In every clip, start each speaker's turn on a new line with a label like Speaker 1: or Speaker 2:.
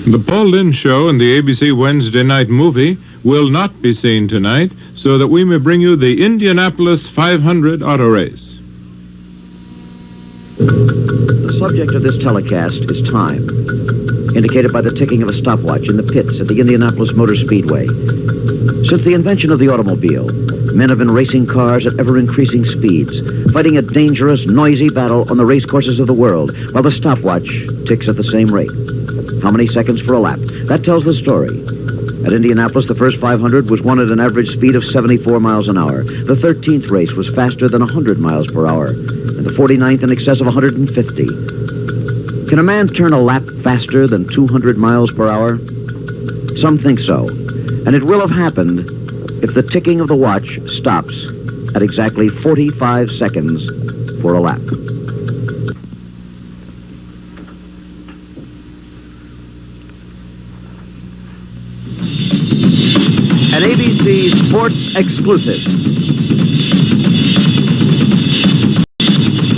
Speaker 1: The Paul Lynde Show and the ABC Wednesday night movie will not be seen tonight, so that we may bring you the Indianapolis 500 auto race.
Speaker 2: The subject of this telecast is time, indicated by the ticking of a stopwatch in the pits at the Indianapolis Motor Speedway. Since the invention of the automobile, men have been racing cars at ever-increasing speeds, fighting a dangerous, noisy battle on the race courses of the world, while the stopwatch ticks at the same rate. How many seconds for a lap? That tells the story. At Indianapolis, the first 500 was won at an average speed of 74 miles an hour. The 13th race was faster than 100 miles per hour, and the 49th in excess of 150. Can a man turn a lap faster than 200 miles per hour? Some think so, and it will have happened if the ticking of the watch stops at exactly 45 seconds for a lap. An ABC Sports exclusive.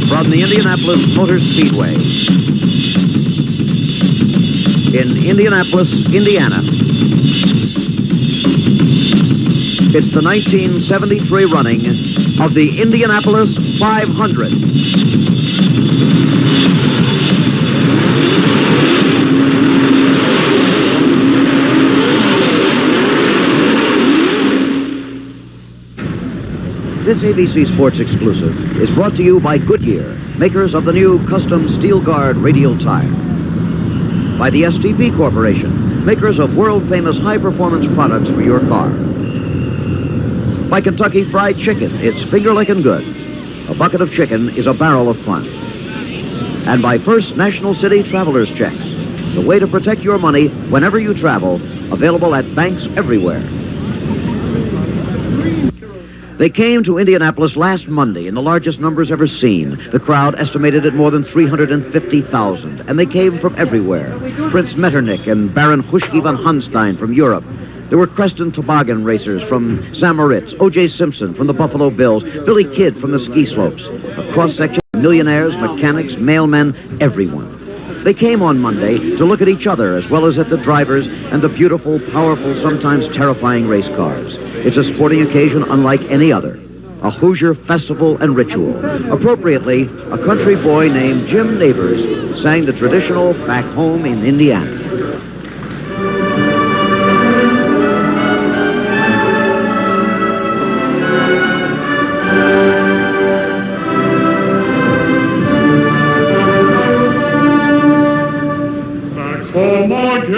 Speaker 2: From the Indianapolis Motor Speedway. In Indianapolis, Indiana. It's the 1973 running of the Indianapolis 500. This ABC Sports exclusive is brought to you by Goodyear, makers of the new custom Steel Guard radial tire. By the STP Corporation, makers of world-famous high-performance products for your car. By Kentucky Fried Chicken, it's finger-licking good. A bucket of chicken is a barrel of fun. And by First National City Traveler's Checks, the way to protect your money whenever you travel, available at banks everywhere. They came to Indianapolis last Monday in the largest numbers ever seen. The crowd estimated at more than 350,000, and they came from everywhere. Prince Metternich and Baron Huschke von Hanstein from Europe. There were crest and toboggan racers from St. Moritz, O.J. Simpson from the Buffalo Bills, Billy Kidd from the ski slopes. A cross-section of millionaires, mechanics, mailmen, everyone. They came on Monday to look at each other as well as at the drivers and the beautiful, powerful, sometimes terrifying race cars. It's a sporting occasion unlike any other. A Hoosier festival and ritual. Appropriately, a country boy named Jim Neighbors sang the traditional Back Home in Indiana.
Speaker 3: Home again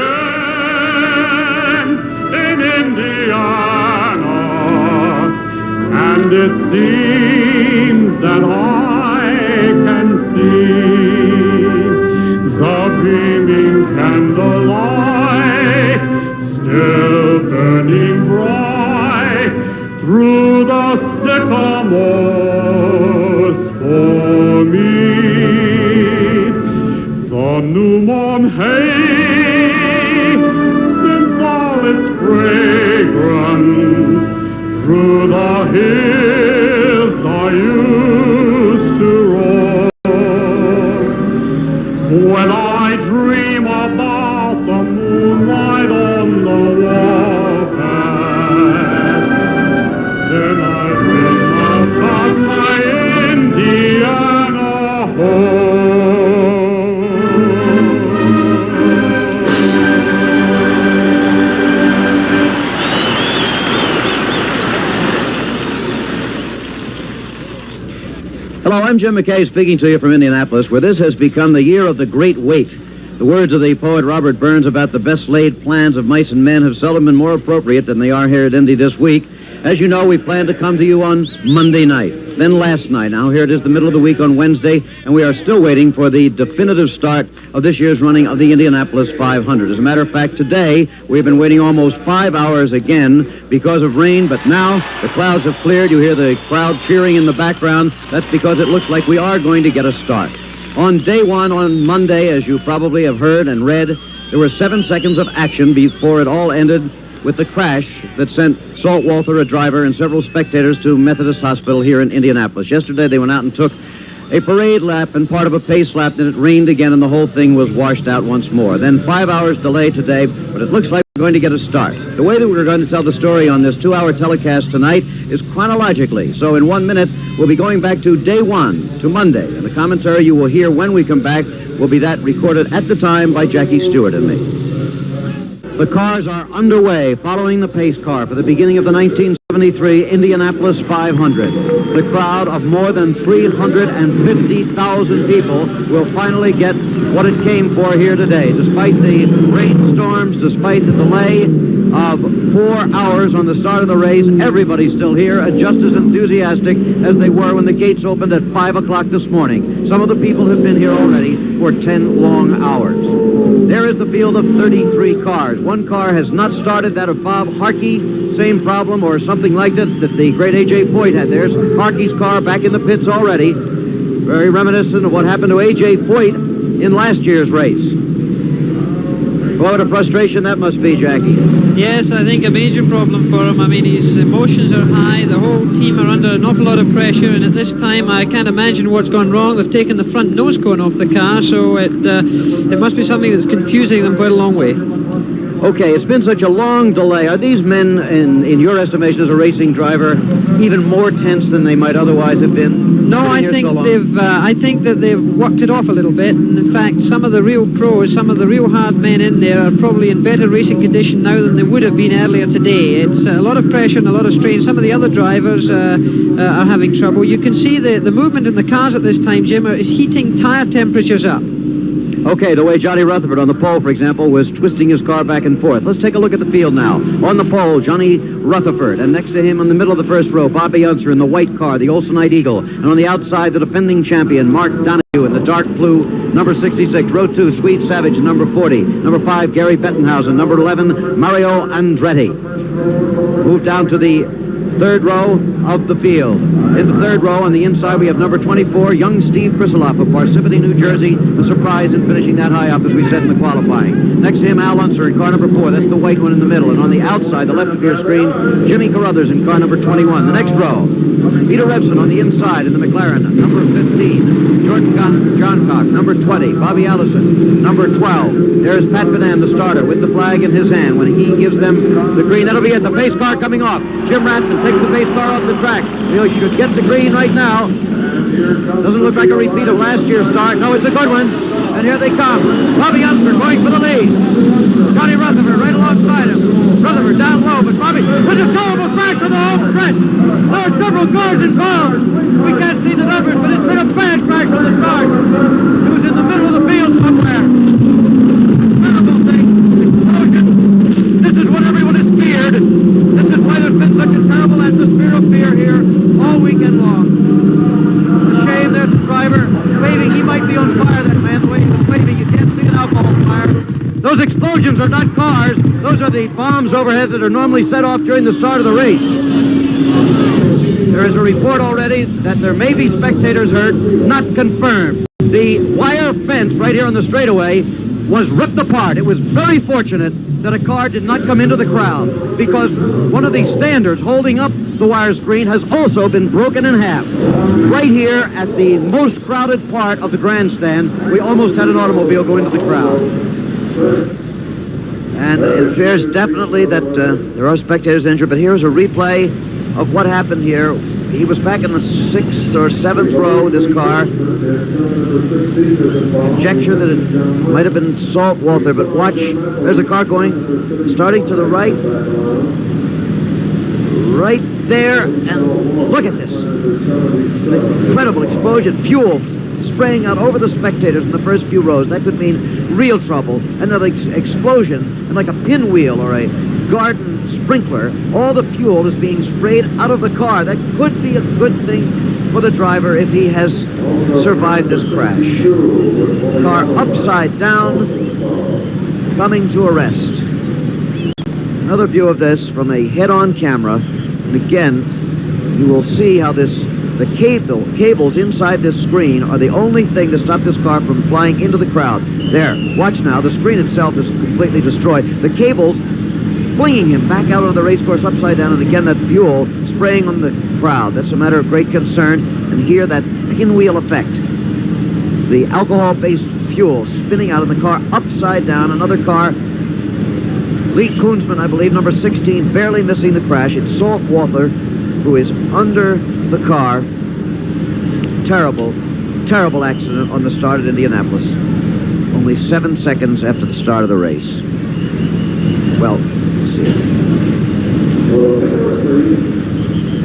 Speaker 3: in Indiana, and it seems that I can see the beaming candlelight still burning bright through the sycamores for me. The new mown hay, since all its fragrance through the hills I used to roam. When I dream about the moonlight on the warpath, then I dream about my Indiana home.
Speaker 2: Hello, I'm Jim McKay speaking to you from Indianapolis, where this has become the year of the great wait. The words of the poet Robert Burns about the best laid plans of mice and men have seldom been more appropriate than they are here at Indy this week. As you know, we plan to come to you on Monday night, then last night. Now here it is the middle of the week on Wednesday, and we are still waiting for the definitive start of this year's running of the Indianapolis 500. As a matter of fact, today we've been waiting almost 5 hours again because of rain, but now the clouds have cleared. You hear the crowd cheering in the background. That's because it looks like we are going to get a start. On day one, on Monday, as you probably have heard and read, there were 7 seconds of action before it all ended with the crash that sent Salt Walther, a driver, and several spectators to Methodist Hospital here in Indianapolis. Yesterday, they went out and took a parade lap and part of a pace lap, then it rained again, and the whole thing was washed out once more. Then 5 hours delay today, but it looks like we're going to get a start. The way that we're going to tell the story on this 2-hour telecast tonight is chronologically. So in 1 minute, we'll be going back to day one, to Monday, and the commentary you will hear when we come back will be that recorded at the time by Jackie Stewart and me. The cars are underway, following the pace car for the beginning of the 1973 Indianapolis 500. The crowd of more than 350,000 people will finally get what it came for here today. Despite the rainstorms, despite the delay of 4 hours on the start of the race, everybody's still here and just as enthusiastic as they were when the gates opened at 5 o'clock this morning. Some of the people have been here already for 10 long hours. There is the field of 33 cars. One car has not started, that of Bob Harkey. Same problem or something like that the great A.J. Foyt had. There's Harkey's car back in the pits already. Very reminiscent of what happened to A.J. Foyt in last year's race. What a frustration that must be, Jackie.
Speaker 4: Yes, I think a major problem for him. I mean, his emotions are high. The whole team are under an awful lot of pressure, and at this time, I can't imagine what's gone wrong. They've taken the front nose cone off the car, so it must be something that's confusing them quite a long way.
Speaker 2: Okay, it's been such a long delay. Are these men, in your estimation as a racing driver, even more tense than they might otherwise have been?
Speaker 4: No, I think I think that they've worked it off a little bit, and in fact, some of the real pros, some of the real hard men in there are probably in better racing condition now than they would have been earlier today. It's a lot of pressure and a lot of strain. Some of the other drivers are having trouble. You can see the movement in the cars at this time, Jim, is heating tire temperatures up.
Speaker 2: Okay, the way Johnny Rutherford on the pole, for example, was twisting his car back and forth. Let's take a look at the field now. On the pole, Johnny Rutherford, and next to him in the middle of the first row, Bobby Unser in the white car, the Olsenite Eagle, and on the outside, the defending champion, Mark Donahue in the dark blue, number 66. Row 2, Swede Savage, number 40. Number 5, Gary Bettenhausen. Number 11, Mario Andretti. Move down to the third row of the field. In the third row on the inside, we have number 24, young Steve Krisaloff of Parsippany, New Jersey. A surprise in finishing that high up, as we said in the qualifying. Next to him, Al Unser in car number 4. That's the white one in the middle. And on the outside, the left of your screen, Jimmy Carruthers in car number 21. The next row, Peter Revson on the inside in the McLaren, number 15. Jordan Johncock, number 20. Bobby Allison, number 12. There's Pat Benan, the starter, with the flag in his hand. When he gives them the green, that'll be it. The pace car coming off. Jim Ratman takes the pace car off the track. You should get the green right now. Doesn't look like a repeat of last year's start. No, it's a good one. And here they come. Bobby Unser going for the lead. Johnny Rutherford right alongside him. Rutherford down low, but Bobby with a terrible crash for the home stretch. There are several cars involved. We can't see the numbers, but it's been a bad crash from the start. It was in the middle of the field somewhere. Terrible thing. Explosion. This is what everyone has feared. This is why there's been such a terrible atmosphere of fear here all weekend long. It's a shame there's a driver waving. He might be on fire, that man, the way he's waving. You can't see an alcohol fire. Those explosions are not cars. Those are the bombs overhead that are normally set off during the start of the race. There is a report already that there may be spectators hurt, not confirmed. The wire fence right here on the straightaway was ripped apart. It was very fortunate that a car did not come into the crowd, because one of the standards holding up the wire screen has also been broken in half. Right here at the most crowded part of the grandstand, we almost had an automobile go into the crowd. And it appears definitely that there are spectators injured, but here's a replay of what happened here. He was back in the 6th or 7th row, this car. Conjecture that it might have been Salt Walter, but watch. There's a car going, starting to the right. Right there, and look at this. Incredible explosion, fuel spraying out over the spectators in the first few rows. That could mean real trouble. And an explosion, and like a pinwheel or a garden sprinkler, all the fuel is being sprayed out of the car. That could be a good thing for the driver if he has survived this crash. Car upside down, coming to a rest. Another view of this from a head-on camera. And again, you will see how the cables inside this screen are the only thing to stop this car from flying into the crowd. There, watch now. The screen itself is completely destroyed. The cables flinging him back out of the race course upside down, and again that fuel spraying on the crowd. That's a matter of great concern. And here that spin wheel effect. The alcohol-based fuel spinning out of the car upside down. Another car, Lee Koonsman, I believe, number 16, barely missing the crash. It's Salt Walther, who is under the car. Terrible, terrible accident on the start at Indianapolis. Only 7 seconds after the start of the race. Well, let's see.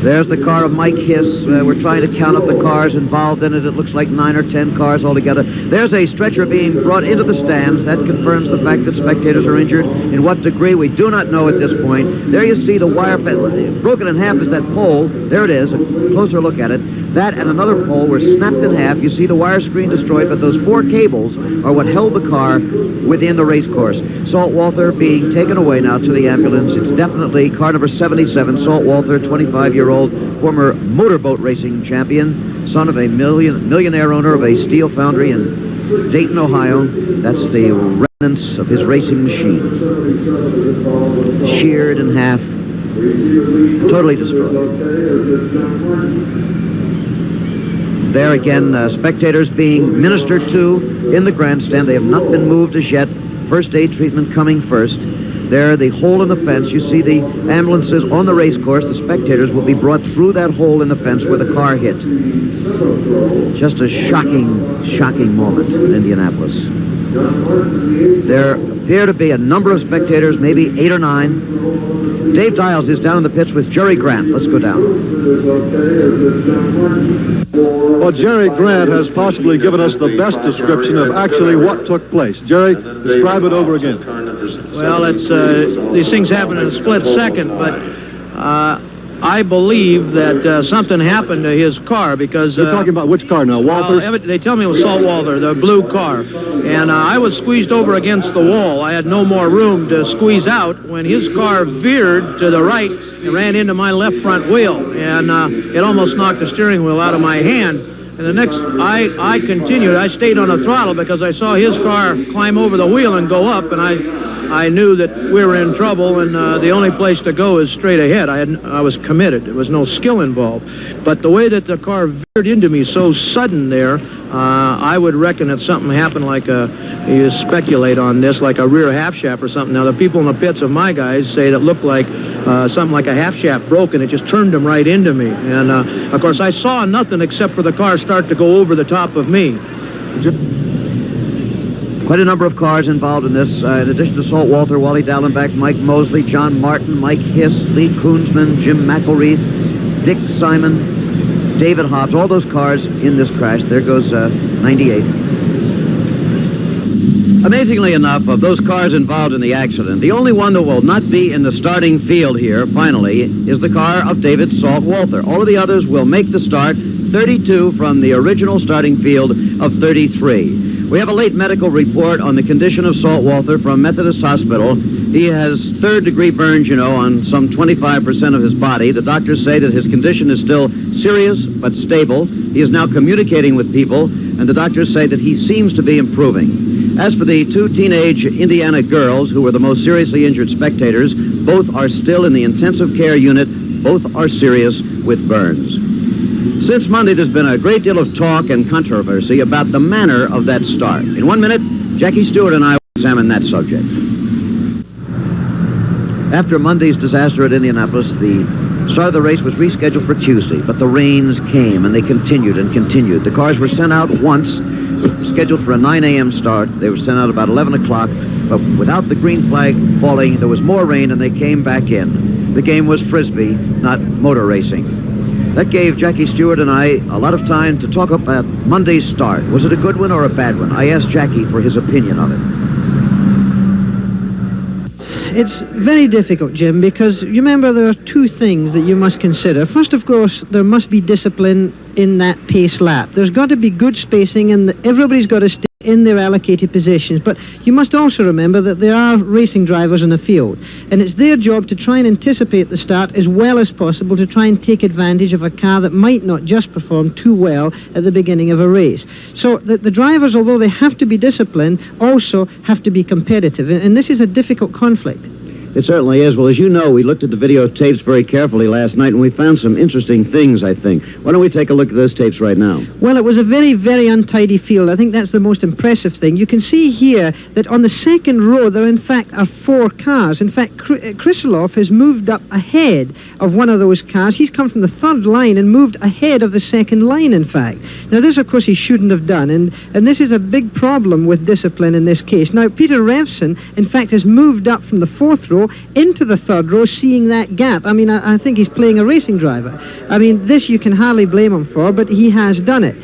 Speaker 2: There's the car of Mike Hiss. We're trying to count up the cars involved in it. It looks like 9 or 10 cars altogether. There's a stretcher being brought into the stands. That confirms the fact that spectators are injured. In what degree, we do not know at this point. There you see the wire broken in half is that pole. There it is. A closer look at it. That and another pole were snapped in half. You see the wire screen destroyed, but those 4 cables are what held the car within the race course. Salt Walther being taken away now to the ambulance. It's definitely car number 77, Salt Walther, 25-year-old former motorboat racing champion, son of a millionaire owner of a steel foundry in Dayton, Ohio. That's the remnants of his racing machine. Sheared in half, totally destroyed. There again, spectators being ministered to in the grandstand. They have not been moved as yet. First aid treatment coming first. There, the hole in the fence. You see the ambulances on the race course. The spectators will be brought through that hole in the fence where the car hit. Just a shocking, shocking moment in Indianapolis. There appear to be a number of spectators, maybe 8 or 9. Dave Dials is down in the pits with Jerry Grant. Let's go down.
Speaker 5: Well, Jerry Grant has possibly given us the best description of actually what took place. Jerry, describe it over again.
Speaker 6: Well, it's these things happen in a split second, but I believe that something happened to his car because...
Speaker 5: You're talking about which car now, Walters?
Speaker 6: They tell me it was Salt Walther, the blue car. And I was squeezed over against the wall. I had no more room to squeeze out when his car veered to the right and ran into my left front wheel. And it almost knocked the steering wheel out of my hand. And the next, I continued. I stayed on the throttle because I saw his car climb over the wheel and go up, and I knew that we were in trouble, and the only place to go is straight ahead. I was committed. There was no skill involved. But the way that the car veered into me so sudden there, I would reckon that something happened like you speculate on this, like a rear half shaft or something. Now, the people in the pits of my guys say that looked like something like a half shaft broke, and it just turned them right into me. And, of course, I saw nothing except for the car start to go over the top of me.
Speaker 2: Quite a number of cars involved in this. In addition to Salt Walther, Wally Dallenbach, Mike Mosley, John Martin, Mike Hiss, Lee Koonsman, Jim McElreath, Dick Simon, David Hobbs, all those cars in this crash. There goes 98. Amazingly enough, of those cars involved in the accident, the only one that will not be in the starting field here, finally, is the car of David Salt Walther. All of the others will make the start, 32 from the original starting field of 33. We have a late medical report on the condition of Salt Walther from Methodist Hospital. He has third-degree burns, on some 25% of his body. The doctors say that his condition is still serious but stable. He is now communicating with people, and the doctors say that he seems to be improving. As for the 2 teenage Indiana girls who were the most seriously injured spectators, both are still in the intensive care unit. Both are serious with burns. Since Monday, there's been a great deal of talk and controversy about the manner of that start. In 1 minute, Jackie Stewart and I will examine that subject. After Monday's disaster at Indianapolis, the start of the race was rescheduled for Tuesday, but the rains came, and they continued and continued. The cars were sent out once, scheduled for a 9 a.m. start. They were sent out about 11 o'clock, but without the green flag falling, there was more rain, and they came back in. The game was Frisbee, not motor racing. That gave Jackie Stewart and I a lot of time to talk about Monday's start. Was it a good one or a bad one? I asked Jackie for his opinion on it.
Speaker 4: It's very difficult, Jim, because you remember there are 2 things that you must consider. First, of course, there must be discipline in that pace lap. There's got to be good spacing, and everybody's got to stay in their allocated positions. But you must also remember that there are racing drivers in the field, and it's their job to try and anticipate the start as well as possible to try and take advantage of a car that might not just perform too well at the beginning of a race. So the drivers, although they have to be disciplined, also have to be competitive, and this is a difficult conflict.
Speaker 2: It certainly is. Well, as you know, we looked at the videotapes very carefully last night, and we found some interesting things, I think. Why don't we take a look at those tapes right now?
Speaker 4: Well, it was a very, very untidy field. I think that's the most impressive thing. You can see here that on the second row, there, in fact, are 4 cars. In fact, Krisilov has moved up ahead of one of those cars. He's come from the third line and moved ahead of the second line, in fact. Now, this, of course, he shouldn't have done, and this is a big problem with discipline in this case. Now, Peter Revson, in fact, has moved up from the 4th row into the 3rd row, seeing that gap. I mean, I think he's playing a racing driver. I mean, this you can hardly blame him for, but he has done it.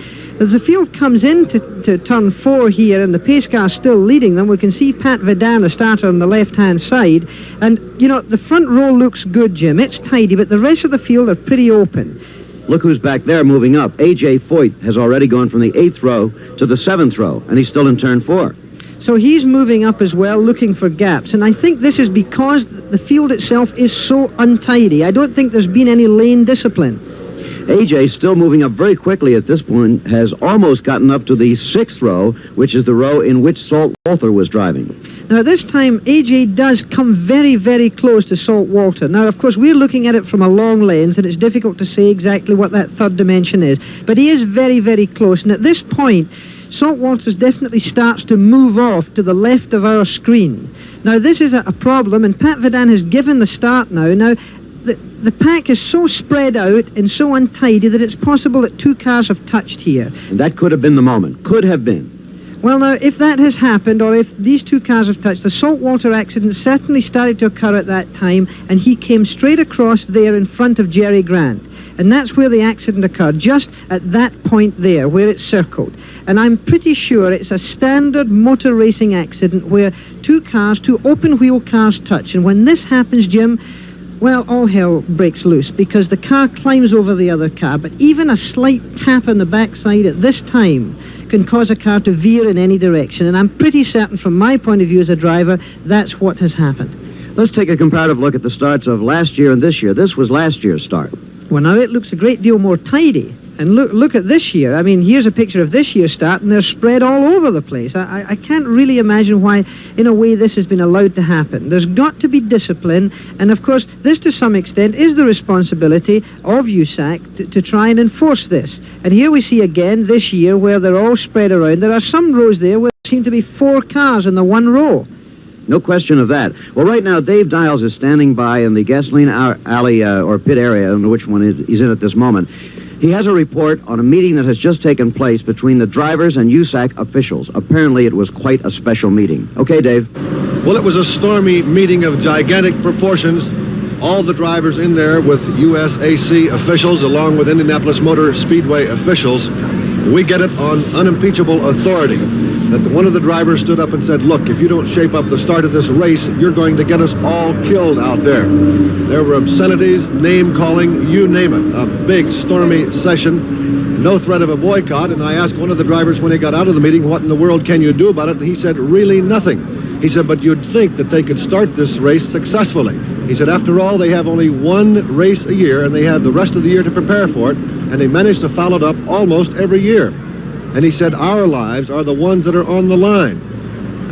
Speaker 4: As the field comes into turn 4 here, and the pace car still leading them, we can see Pat Vedin, the starter, on the left-hand side. And, you know, the front row looks good, Jim. It's tidy, but the rest of the field are pretty open.
Speaker 2: Look who's back there moving up. A.J. Foyt has already gone from the 8th row to the 7th row, and he's still in turn 4.
Speaker 4: So he's moving up as well, looking for gaps. And I think this is because the field itself is so untidy. I don't think there's been any lane discipline.
Speaker 2: AJ, still moving up very quickly at this point, has almost gotten up to the 6th row, which is the row in which Salt Walter was driving.
Speaker 4: Now, this time, AJ does come very, very close to Salt Walter. Now, of course, we're looking at it from a long lens, and it's difficult to say exactly what that third dimension is. But he is very, very close. And at this point, Salt Walters definitely starts to move off to the left of our screen. Now, this is a problem, and Pat Vedin has given the start now. Now, the pack is so spread out and so untidy that it's possible that 2 cars have touched here.
Speaker 2: And that could have been the moment. Could have been.
Speaker 4: Well, now, if that has happened, or if these 2 cars have touched, the saltwater accident certainly started to occur at that time, and he came straight across there in front of Jerry Grant. And that's where the accident occurred, just at that point there, where it's circled. And I'm pretty sure it's a standard motor racing accident where 2 cars, 2 open-wheel cars touch. And when this happens, Jim, well, all hell breaks loose, because the car climbs over the other car. But even a slight tap on the backside at this time can cause a car to veer in any direction. And I'm pretty certain, from my point of view as a driver, that's what has happened.
Speaker 2: Let's take a comparative look at the starts of last year and this year. This was last year's start.
Speaker 4: Well, now it looks a great deal more tidy. And look at this year. I mean, here's a picture of this year's start, and they're spread all over the place. I can't really imagine why, in a way, this has been allowed to happen. There's got to be discipline, and of course, this to some extent is the responsibility of USAC to try and enforce this. And here we see again this year where they're all spread around. There are some rows there where there seem to be 4 cars in the one row.
Speaker 2: No question of that. Well, right now, Dave Dials is standing by in the gasoline alley or pit area, I don't know which one he's in at this moment. He has a report on a meeting that has just taken place between the drivers and USAC officials. Apparently, it was quite a special meeting. Okay, Dave.
Speaker 5: Well, it was a stormy meeting of gigantic proportions. All the drivers in there with USAC officials, along with Indianapolis Motor Speedway officials. We get it on unimpeachable authority that one of the drivers stood up and said, look, if you don't shape up the start of this race, you're going to get us all killed out there. There were obscenities, name-calling, you name it. A big, stormy session, no threat of a boycott, and I asked one of the drivers when he got out of the meeting, what in the world can you do about it? And he said, really nothing. He said, but you'd think that they could start this race successfully. He said, after all, they have only 1 race a year, and they have the rest of the year to prepare for it, and they managed to follow it up almost every year. And he said, our lives are the ones that are on the line.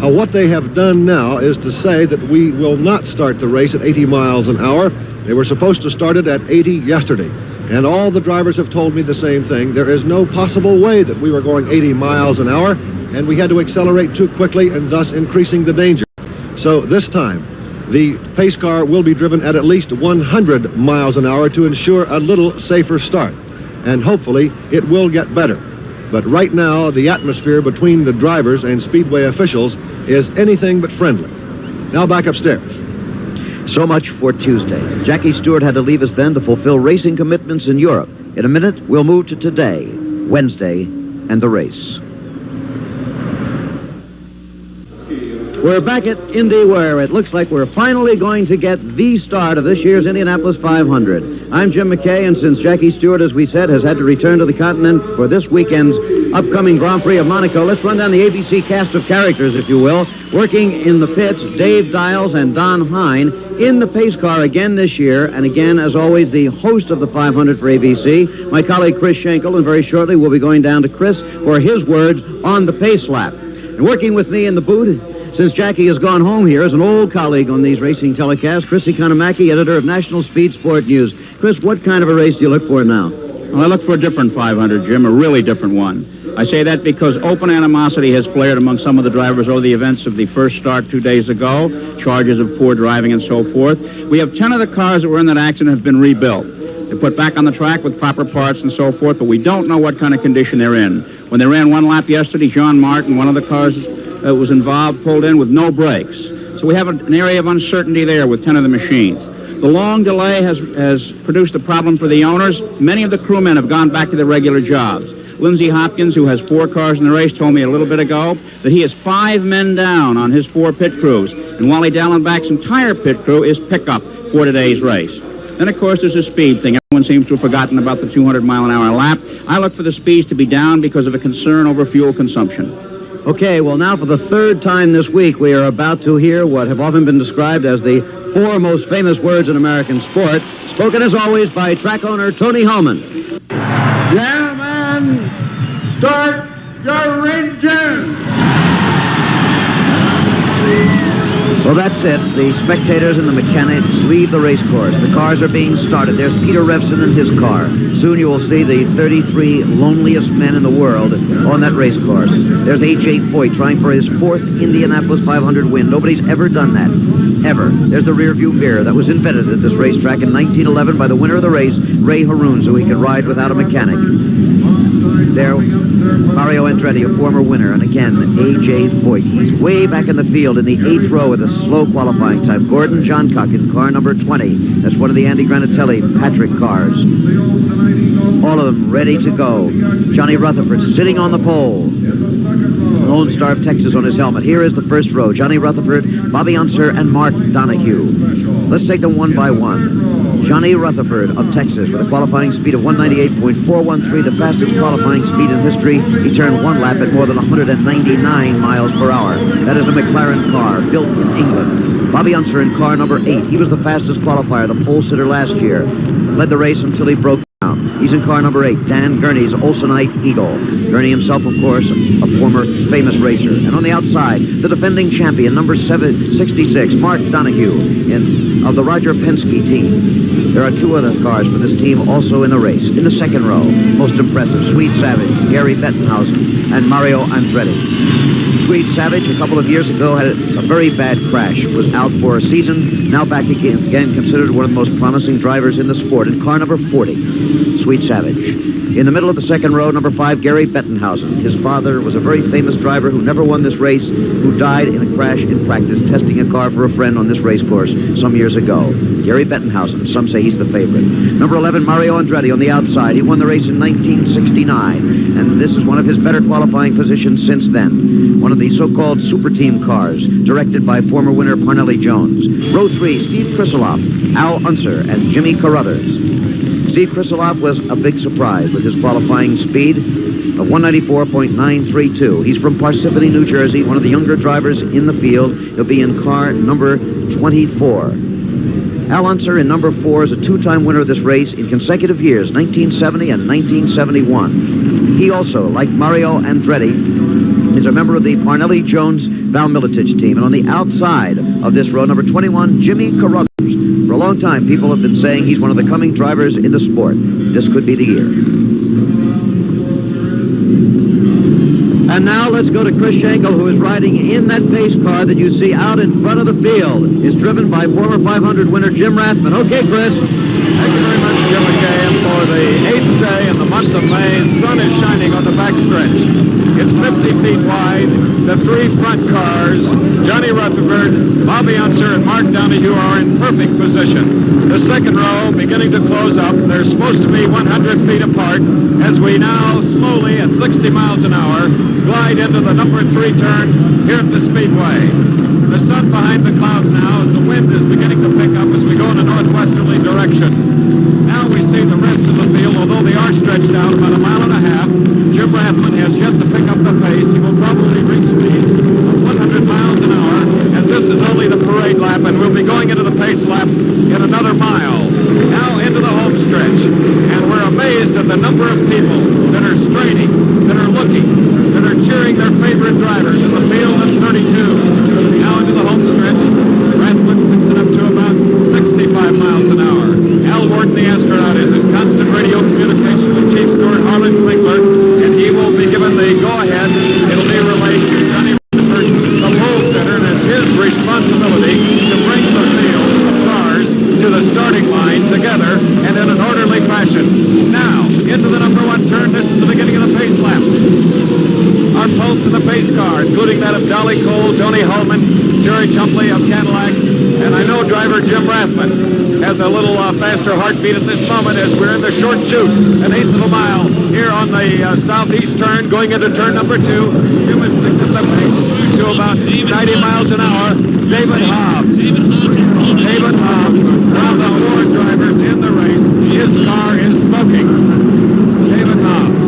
Speaker 5: What they have done now is to say that we will not start the race at 80 miles an hour. They were supposed to start it at 80 yesterday. And all the drivers have told me the same thing. There is no possible way that we were going 80 miles an hour, and we had to accelerate too quickly and thus increasing the danger. So this time, the pace car will be driven at least 100 miles an hour to ensure a little safer start. And hopefully, it will get better. But right now, the atmosphere between the drivers and Speedway officials is anything but friendly. Now back upstairs.
Speaker 2: So much for Tuesday. Jackie Stewart had to leave us then to fulfill racing commitments in Europe. In a minute, we'll move to today, Wednesday, and the race. We're back at Indy, where it looks like we're finally going to get the start of this year's Indianapolis 500. I'm Jim McKay, and since Jackie Stewart, as we said, has had to return to the continent for this weekend's upcoming Grand Prix of Monaco, let's run down the ABC cast of characters, if you will. Working in the pits, Dave Dials and Don Hine. In the pace car again this year, and again, as always, the host of the 500 for ABC, my colleague Chris Schenkel, and very shortly we'll be going down to Chris for his words on the pace lap. And working with me in the booth, Since Jackie has gone home here as an old colleague on these racing telecasts, Chris Economaki, editor of National Speed Sport News. Chris, what kind of a race do you look for now?
Speaker 7: Well, I look for a different 500, Jim, a really different one. I say that because open animosity has flared among some of the drivers over the events of the first start 2 days ago, charges of poor driving and so forth. We have 10 of the cars that were in that accident have been rebuilt. They're put back on the track with proper parts and so forth, but we don't know what kind of condition they're in. When they ran one lap yesterday, John Martin, one of the cars that was involved, pulled in with no brakes. So we have an area of uncertainty there with 10 of the machines. The long delay has produced a problem for the owners. Many of the crewmen have gone back to their regular jobs. Lindsey Hopkins, who has 4 cars in the race, told me a little bit ago that he has 5 men down on his 4 pit crews. And Wally Dallenbach's entire pit crew is pickup for today's race. Then, of course, there's a speed thing. Everyone seems to have forgotten about the 200-mile-an-hour lap. I look for the speeds to be down because of a concern over fuel consumption.
Speaker 2: Okay, well, now for the third time this week, we are about to hear what have often been described as the 4 most famous words in American sport, spoken as always by track owner Tony Hellman.
Speaker 3: Gentlemen, start your engine!
Speaker 2: Well, that's it. The spectators and the mechanics leave the race course. The cars are being started. There's Peter Revson and his car. Soon you will see the 33 loneliest men in the world on that race course. There's A.J. Foyt trying for his 4th Indianapolis 500 win. Nobody's ever done that. Ever. There's the rear-view mirror that was invented at this racetrack in 1911 by the winner of the race, Ray Haroon, so he could ride without a mechanic. There, Mario Andretti, a former winner, and again, A.J. Foyt. He's way back in the field in the 8th row of the slow qualifying type. Gordon Johncock in car number 20. That's one of the Andy Granatelli Patrick cars. All of them ready to go. Johnny Rutherford sitting on the pole. Lone Star of Texas on his helmet. Here is the first row. Johnny Rutherford, Bobby Unser, and Mark Donahue. Let's take them one by one. Johnny Rutherford of Texas with a qualifying speed of 198.413, the fastest qualifying speed in history. He turned one lap at more than 199 miles per hour. That is a McLaren car built in England. Bobby Unser in car number 8. He was the fastest qualifier, the pole sitter last year. Led the race until he broke down. He's in car number 8, Dan Gurney's Olsenite Eagle. Gurney himself, of course, a former famous racer. And on the outside, the defending champion, number 766, Mark Donahue of the Roger Penske team. There are 2 other cars for this team also in the race. In the second row, most impressive, Swede Savage, Gary Bettenhausen, and Mario Andretti. Swede Savage, a couple of years ago, had a very bad crash, was out for a season, now back again considered one of the most promising drivers in the sport, in car number 40, Swede Savage. In the middle of the second row, number 5, Gary Bettenhausen. His father was a very famous driver who never won this race, who died in a crash in practice testing a car for a friend on this race course some years ago. Gary Bettenhausen, some say he's the favorite. Number 11, Mario Andretti on the outside. He won the race in 1969, and this is one of his better qualifying positions since then. One of the so-called super team cars, directed by former winner Parnelli Jones. Row 3, Steve Krisiloff, Al Unser, and Jimmy Carruthers. Steve Krisiloff was a big surprise with his qualifying speed of 194.932. He's from Parsippany, New Jersey, one of the younger drivers in the field. He'll be in car number 24. Al Unser in number 4 is a 2-time winner of this race in consecutive years, 1970 and 1971. He also, like Mario Andretti, is a member of the Parnelli Jones Val Miletich team. And on the outside of this row, number 21, Jimmy Carruthers. For a long time, people have been saying he's one of the coming drivers in the sport. This could be the year. And now let's go to Chris Schenkel, who is riding in that pace car that you see out in front of the field. Is driven by former 500 winner Jim Rathman. Okay, Chris.
Speaker 8: Thank you very much, Jim McKay. And for the 8th day in the month of May, the sun is shining on the backstretch. It's 50 feet wide. The 3 front cars, Johnny Rutherford, Bobby Unser, and Mark Donahue are in perfect position. The second row beginning to close up. They're supposed to be 100 feet apart as we now slowly at 60 miles an hour glide into the number 3 turn here at the Speedway. The sun behind the clouds now as the wind is beginning to pick up as we go in a northwesterly direction. Now we see the rest of the field, although they are stretched out about a mile and a half. Jim Rathman has yet to pick up the pace. He will probably reach speed of 100 miles an hour, as this is only the parade lap, and we'll be going into the pace lap in another mile. Now into the home stretch, and we're amazed at the number of people that are straining, that are looking, that are cheering their favorite drivers in the field of 32. Now into the home stretch. Rathman picks it up to about 65 miles an hour. Al Wharton, the astronaut, is in constant radio communication with Chief Steward Harlan Klingler, and he will be given the go-ahead. It'll be relayed to Johnny Rutherford, the pole sitter, and it's his responsibility to bring the field of cars to the starting line together and in an orderly fashion. Now, into the number 1 turn. This is the beginning of the pace lap. Our pulse in the pace car, including that of Dolly Cole, Tony Holman, Jerry Chumpley of Cadillac, and I know driver Jim Rathman has a little faster heartbeat at this moment as we're in the short chute, an 1/8 of a mile here on the southeast turn, going into turn number 2. Jim has picked up the pace to about 90 miles an hour. David Hobbs, one of the 4 drivers in the race. His car is smoking. David Hobbs.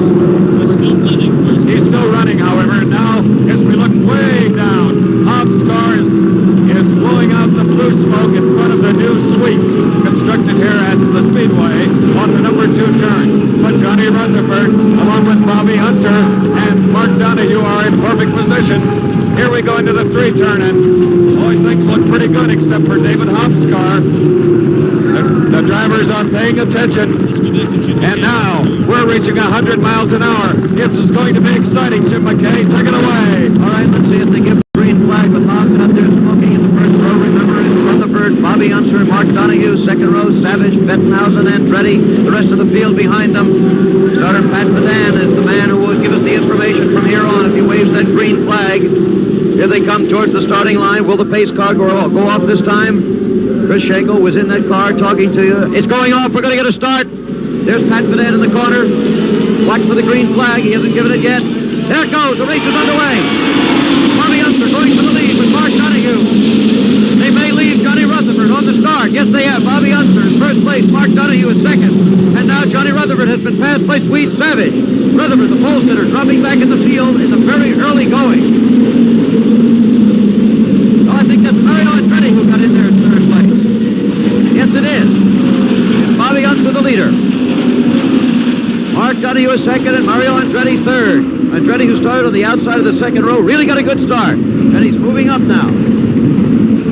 Speaker 8: He's still running, however. Now, as we look way down, Hobbs' car is blowing out the blue smoke in front of the new suites constructed here at the Speedway on the number 2 turn. But Johnny Rutherford, along with Bobby Unser and Mark Donahue, are in perfect position. Here we go into the 3 turn, and things look pretty good except for David Hobbs' car. The drivers are paying attention. And now, we're reaching 100 miles an hour. This is going to be exciting, Jim McKay. Take it away.
Speaker 2: All right, let's see if they give the green flag with Hobbs out there smoking in the first row. Remember, it's Rutherford, Bobby Unser, Mark Donahue. Second row, Savage, Bettenhausen, Andretti. The rest of the field behind them. Starter Pat Padan is the man who will give us the information from here on if he waves that green flag. Here they come towards the starting line. Will the pace car go off this time? Chris Schenkel was in that car talking to you. It's going off. We're going to get a start. There's Pat Padan in the corner. Watch for the green flag. He hasn't given it yet. There it goes. The race is underway. Bobby Unser going for the lead with Mark Donahue. They may leave Johnny Rutherford on the start. Yes, they have. Bobby Unser in first place. Mark Donahue is second. And now Johnny Rutherford has been passed by Sweet Savage. Rutherford, the pole sitter, dropping back in the field in the very early going. Oh, I think that's Mario Andretti who got in there in third place. Yes, it is. Bobby Unser the leader. Mark Donahue is second and Mario Andretti third. Andretti, who started on the outside of the second row, really got a good start. And he's moving up now.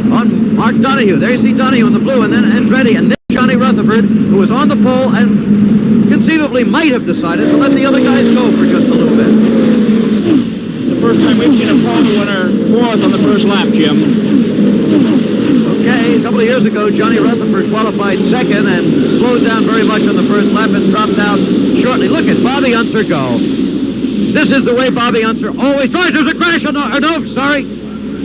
Speaker 2: On Mark Donahue. There you see Donahue in the blue, and then Andretti, and then Johnny Rutherford, who was on the pole and conceivably might have decided to let the other guys go for just a little bit.
Speaker 7: It's the first time we've seen a pole winner fourth on the first lap, Jim.
Speaker 2: Okay, a couple of years ago, Johnny Rutherford qualified second and slowed down very much on the first lap and dropped out shortly. Look at Bobby Unser go. This is the way Bobby Unser always tries. There's a crash. Sorry.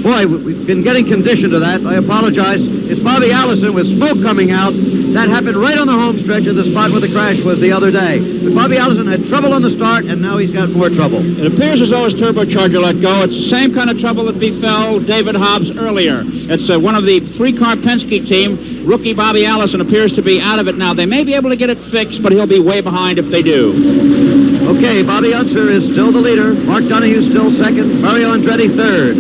Speaker 2: Boy, we've been getting conditioned to that. I apologize. It's Bobby Allison with smoke coming out. That happened right on the home stretch of the spot where the crash was the other day. But Bobby Allison had trouble on the start, and now he's got more trouble.
Speaker 7: It appears as though his turbocharger let go. It's the same kind of trouble that befell David Hobbs earlier. It's one of the 3-car Penske team. Rookie Bobby Allison appears to be out of it now. They may be able to get it fixed, but he'll be way behind if they do.
Speaker 2: Okay, Bobby Unser is still the leader. Mark Donahue still second. Mario Andretti third.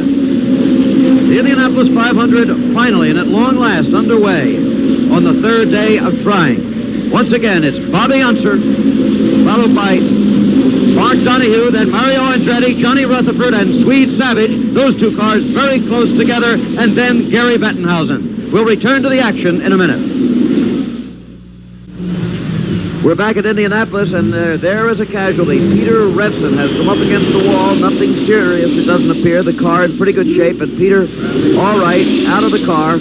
Speaker 2: The Indianapolis 500 finally, and at long last, underway on the third day of trying. Once again, it's Bobby Unser, followed by Mark Donahue, then Mario Andretti, Johnny Rutherford, and Swede Savage. Those 2 cars very close together, and then Gary Bettenhausen. We'll return to the action in a minute. We're back at Indianapolis, and there is a casualty. Peter Revson has come up against the wall. Nothing serious, it doesn't appear. The car in pretty good shape, and Peter, all right, out of the car,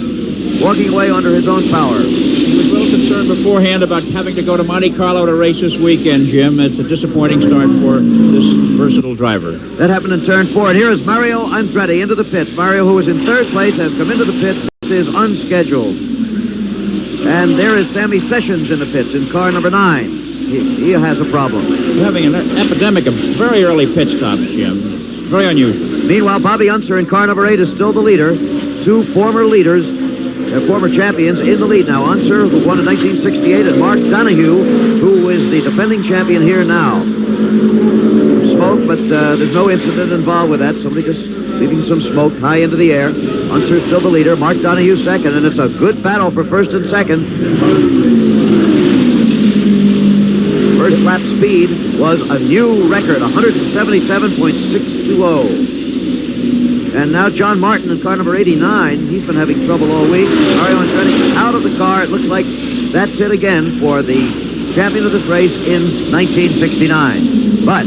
Speaker 2: walking away under his own power.
Speaker 7: He was a little concerned beforehand about having to go to Monte Carlo to race this weekend, Jim. It's a disappointing start for this versatile driver.
Speaker 2: That happened in turn 4, and here is Mario Andretti into the pits. Mario, who was in third place, has come into the pits. This is unscheduled. And there is Sammy Sessions in the pits in car number 9. He has a problem.
Speaker 7: We're having an epidemic of very early pit stops, Jim. Very unusual.
Speaker 2: Meanwhile, Bobby Unser in car number 8 is still the leader. 2 former leaders, former champions in the lead now. Unser, who won in 1968, and Mark Donahue, who is the defending champion here now. Smoke, but there's no incident involved with that. Somebody just leaving some smoke high into the air. Unser's still the leader. Mark Donahue second, and it's a good battle for first and second. First lap speed was a new record, 177.620. And now John Martin in car number 89. He's been having trouble all week. Mario Andretti out of the car. It looks like that's it again for the champion of this race in 1969. But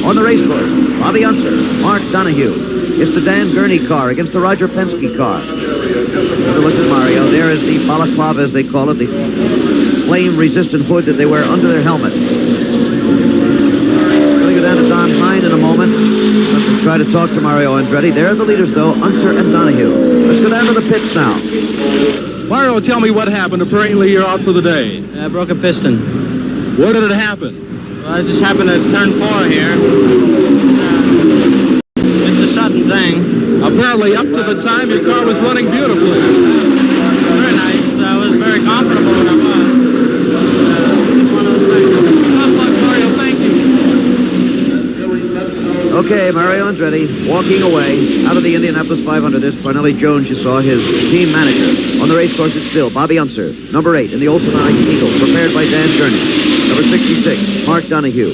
Speaker 2: on the race course, Bobby Unser, Mark Donahue. It's the Dan Gurney car against the Roger Penske car. Look at Mario. There is the balaclava, as they call it, the flame-resistant hood that they wear under their helmet. We're going to go down to Don Hine in a moment. Let's try to talk to Mario Andretti. There are the leaders, though, Unser and Donahue. Let's go down to the pits now.
Speaker 8: Mario, tell me what happened. Apparently you're out for the day.
Speaker 6: I broke a piston.
Speaker 8: Where did it happen?
Speaker 6: Well, I just happened to turn 4 here. It's a sudden thing.
Speaker 8: Apparently, up to the time, your car was running beautifully.
Speaker 6: Very nice. I was very comfortable when I was. It's one of those things. Tough luck, Mario. Thank you.
Speaker 2: Okay, Mario Andretti walking away out of the Indianapolis 500. There's Parnelli Jones, you saw, his team manager. On the race course, it's still Bobby Unser, number 8 in the Olsen Eagle, prepared by Dan Gurney. Number 66, Mark Donahue.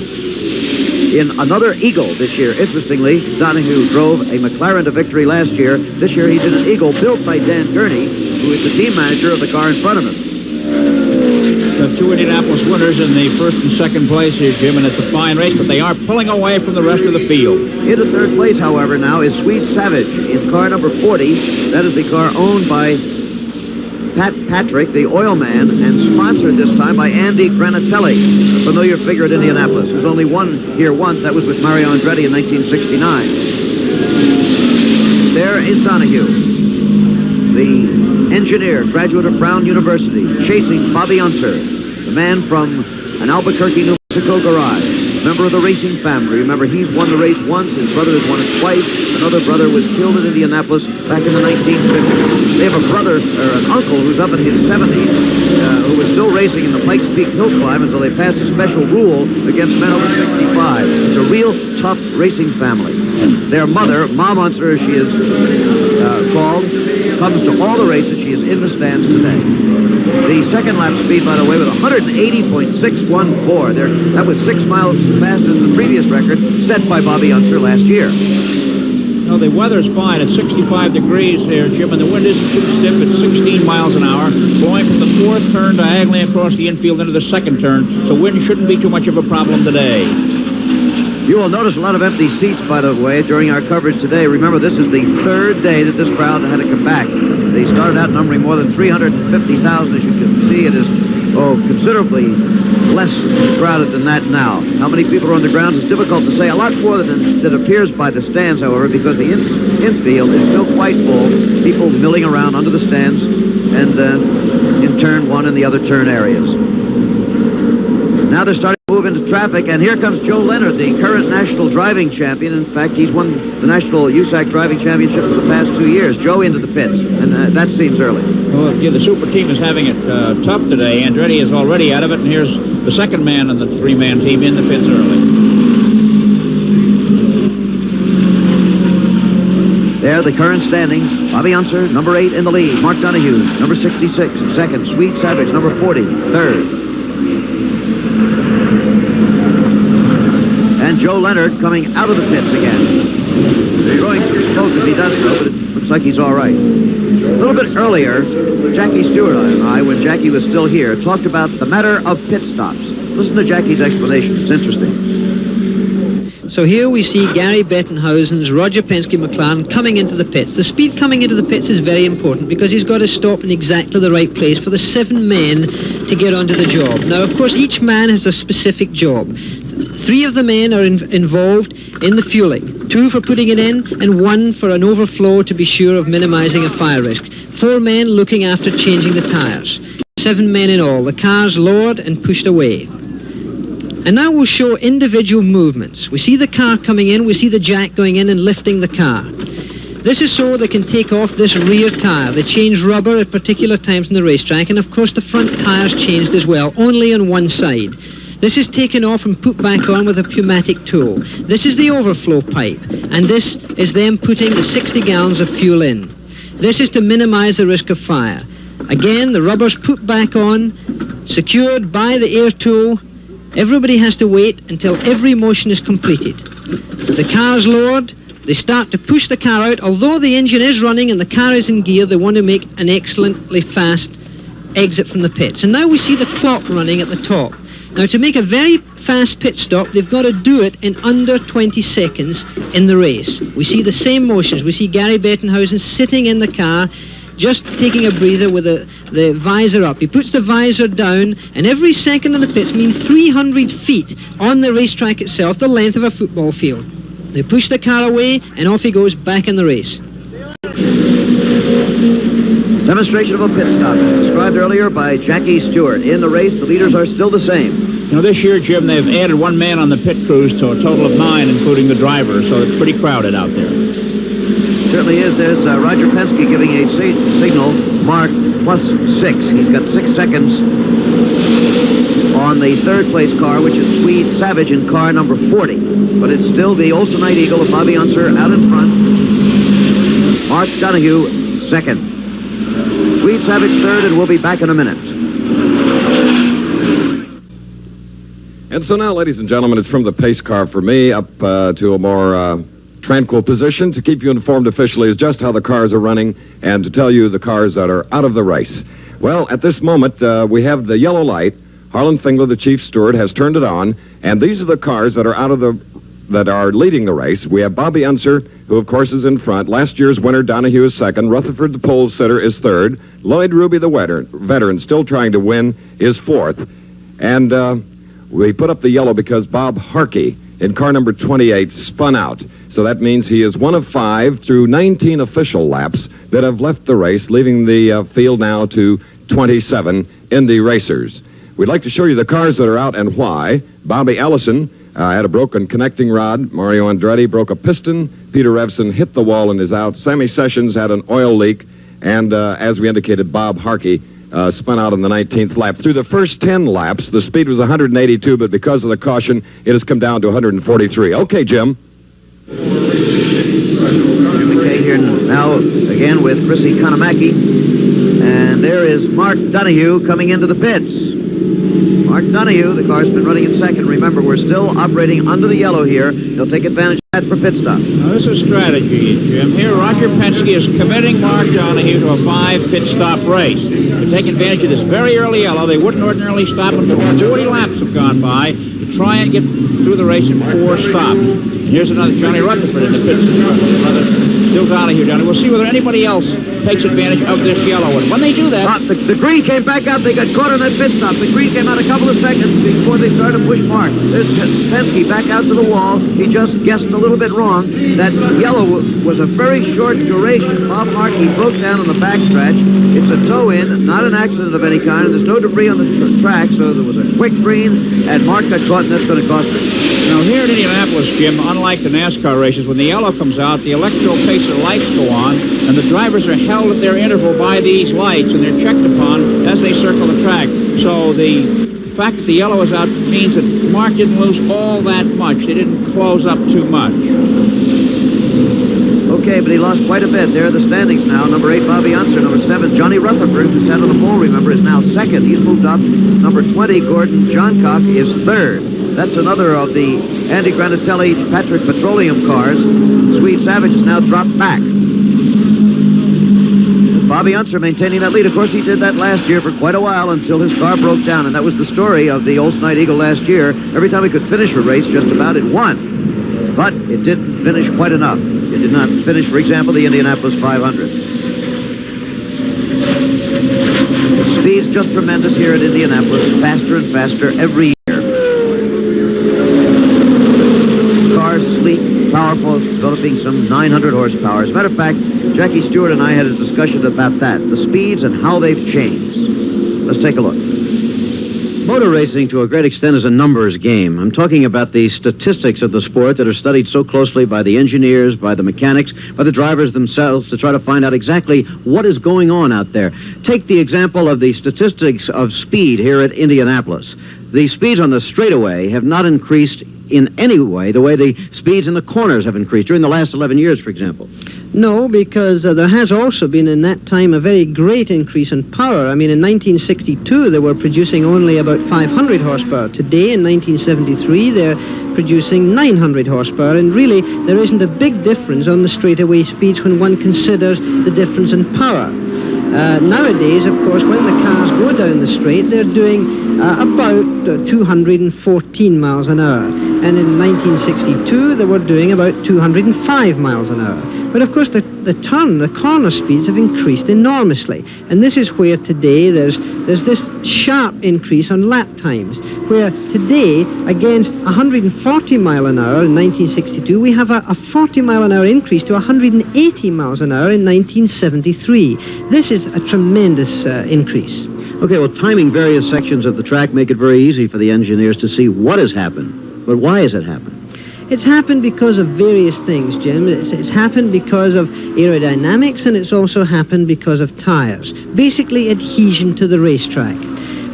Speaker 2: In another Eagle this year, interestingly, Donahue drove a McLaren to victory last year. This year he's in an Eagle built by Dan Gurney, who is the team manager of the car in front of him.
Speaker 7: The 2 Indianapolis winners in the first and second place here, Jim, and it's a fine race, but they are pulling away from the rest of the field.
Speaker 2: In the third place, however, now is Swede Savage in car number 40. That is the car owned by Pat Patrick, the oil man, and sponsored this time by Andy Granatelli, a familiar figure at Indianapolis, who's only won here once. That was with Mario Andretti in 1969. There is Donahue, the engineer, graduate of Brown University, chasing Bobby Unser, the man from an Albuquerque, New Mexico garage, member of the racing family. Remember, he's won the race once, his brother has won it twice. Another brother was killed in Indianapolis back in the 1950s. They have a brother, or an uncle, who's up in his 70s, who was still racing in the Pikes Peak hill climb until they passed a special rule against men over 65. It's a real tough racing family. Their mother, Mom Unser, as she is called, comes to all the races. She is in the stands today. The second lap speed, by the way, was 180.614. That was 6 miles faster than the previous record set by Bobby Unser last year.
Speaker 7: No, the weather's fine. It's 65 degrees here, Jim, and the wind isn't too stiff. It's 16 miles an hour, blowing from the 4th turn diagonally across the infield into the 2nd turn, so wind shouldn't be too much of a problem today.
Speaker 2: You will notice a lot of empty seats, by the way, during our coverage today. Remember, this is the 3rd day that this crowd had to come back. They started out numbering more than 350,000. As you can see, it is, considerably less crowded than that now. How many people are on the grounds is difficult to say. A lot more than that appears by the stands, however, because the infield is still quite full. People milling around under the stands and in turn 1 and the other turn areas. Now they're starting to move into traffic, and here comes Joe Leonard, the current national driving champion. In fact, he's won the National USAC Driving Championship for the past 2 years. Joe into the pits, and that seems early.
Speaker 7: Well, yeah, the super team is having it tough today. Andretti is already out of it, and here's the second man in the 3-man team in the pits early.
Speaker 2: There, the current standings. Bobby Unser, number 8 in the lead. Mark Donahue, number 66, second. Swede Savage, number 40, third. And Joe Leonard coming out of the pits again. He's growing some smoke as he does so, but it looks like he's all right. A little bit earlier, Jackie Stewart and I, when Jackie was still here, talked about the matter of pit stops. Listen to Jackie's explanation. It's interesting.
Speaker 4: So here we see Gary Bettenhausen's Roger Penske McLaren coming into the pits. The speed coming into the pits is very important because he's got to stop in exactly the right place for the 7 men to get onto the job. Now, of course, each man has a specific job. 3 of the men are involved in the fueling, 2 for putting it in, and 1 for an overflow to be sure of minimizing a fire risk. 4 men looking after changing the tires. 7 men in all. The car's lowered and pushed away. And now we'll show individual movements. We see the car coming in, we see the jack going in and lifting the car. This is so they can take off this rear tire. They change rubber at particular times in the racetrack, and of course the front tire's changed as well, only on one side. This is taken off and put back on with a pneumatic tool. This is the overflow pipe, and this is them putting the 60 gallons of fuel in. This is to minimize the risk of fire. Again, the rubber's put back on, secured by the air tool, Everybody has to wait until every motion is completed. The car is lowered. They start to push the car out. Although the engine is running and the car is in gear, they want to make an excellently fast exit from the pits. And now we see the clock running at the top. Now, to make a very fast pit stop, they've got to do it in under 20 seconds in the race. We see the same motions. We see Gary Bettenhausen sitting in the car, just taking a breather with the visor up. He puts the visor down, and every second in the pits means 300 feet on the racetrack itself, the length of a football field. They push the car away, and off he goes back in the race.
Speaker 2: Demonstration of a pit stop, described earlier by Jackie Stewart. In the race, the leaders are still the same.
Speaker 7: You know, this year, Jim, they've added one man on the pit crews to a total of 9, including the driver, so it's pretty crowded out there.
Speaker 2: Certainly is. There's Roger Penske giving a signal marked +6. He's got 6 seconds on the third place car, which is Swede Savage in car number 40. But it's still the Olsen Night Eagle of Bobby Unser out in front. Mark Donohue second. Swede Savage third, and we'll be back in a minute.
Speaker 5: And so now, ladies and gentlemen, it's from the pace car for me up to a more tranquil position to keep you informed officially as just how the cars are running and to tell you the cars that are out of the race. Well, at this moment, we have the yellow light. Harlan Fingler, the chief steward, has turned it on, and these are the cars that are leading the race. We have Bobby Unser, who of course is in front. Last year's winner, Donahue, is second. Rutherford, the pole sitter, is third. Lloyd Ruby, the veteran, still trying to win, is fourth. And we put up the yellow because Bob Harkey in car number 28 spun out. So that means he is one of 5 through 19 official laps that have left the race, leaving the field now to 27 Indy racers. We'd like to show you the cars that are out and why. Bobby Ellison had a broken connecting rod. Mario Andretti broke a piston. Peter Revson hit the wall and is out. Sammy Sessions had an oil leak. And as we indicated, Bob Harkey spun out on the 19th lap. Through the first 10 laps, the speed was 182, but because of the caution, it has come down to 143. Okay, Jim.
Speaker 2: Jim McKay here now again with Chrissy Kanamaki. And there is Mark Donohue coming into the pits. Mark Donohue, the car's been running in second. Remember, we're still operating under the yellow here. He'll take advantage of that for pit stop.
Speaker 7: Now, this is strategy, Jim. Here, Roger Penske is committing Mark Donohue to a 5 pit stop race. To take advantage of this very early yellow, they wouldn't ordinarily stop until 40 laps have gone by to try and get through the race in 4 stops. And here's another Johnny Rutherford in the pit. Still Donohue down there. We'll see whether anybody else takes advantage of this yellow. And when they do that...
Speaker 2: The green came back out. They got caught on that pit stop. The green came out a couple of seconds before they started to push Mark. There's Penske back out to the wall. He just guessed a little bit wrong. That yellow was a very short duration. Bob Harkey broke down on the backstretch. It's a toe-in, not an accident of any kind. There's no debris on the track, so there was a quick green, and Mark got caught, and that's going to cost him.
Speaker 7: Now, here in Indianapolis, Jim, unlike the NASCAR races, when the yellow comes out, the electro pacer lights go on, and the drivers are held at their interval by these lights, and they're checked upon as they circle the track. So the fact that the yellow is out means that Mark didn't lose all that much. They didn't close up too much.
Speaker 2: Okay, but he lost quite a bit. There are the standings now. Number 8, Bobby Unser. Number 7, Johnny Rutherford, who sat on the pole, remember, is now second. He's moved up. Number 20, Gordon Johncock, is third. That's another of the Andy Granatelli, Patrick Petroleum cars. Swede Savage has now dropped back. Bobby Unser maintaining that lead. Of course, he did that last year for quite a while until his car broke down, and that was the story of the Olsen Night Eagle last year. Every time he could finish a race, just about, it won. But it didn't finish quite enough. It did not finish, for example, the Indianapolis 500. The speed's just tremendous here at Indianapolis, faster and faster every year. Cars sleek, powerful, developing some 900 horsepower. As a matter of fact, Jackie Stewart and I had a discussion about that, the speeds and how they've changed. Let's take a look. Motor racing, to a great extent, is a numbers game. I'm talking about the statistics of the sport that are studied so closely by the engineers, by the mechanics, by the drivers themselves to try to find out exactly what is going on out there. Take the example of the statistics of speed here at Indianapolis. The speeds on the straightaway have not increased in any way the way the speeds in the corners have increased during the last 11 years, for example.
Speaker 4: No, because there has also been in that time a very great increase in power. I mean, in 1962, they were producing only about 500 horsepower. Today, in 1973, they're producing 900 horsepower. And really, there isn't a big difference on the straightaway speeds when one considers the difference in power. Nowadays, of course, when the cars go down the straight, they're doing about 214 miles an hour. And in 1962, they were doing about 205 miles an hour. But of course, the corner speeds have increased enormously. And this is where today there's this sharp increase on lap times, where today, against 140 mile an hour in 1962, we have a 40 mile an hour increase to 180 miles an hour in 1973. This is a tremendous increase.
Speaker 2: Okay, well, timing various sections of the track make it very easy for the engineers to see what has happened. But why has it happened?
Speaker 4: It's happened because of various things, Jim. It's happened because of aerodynamics, and it's also happened because of tires. Basically, adhesion to the racetrack.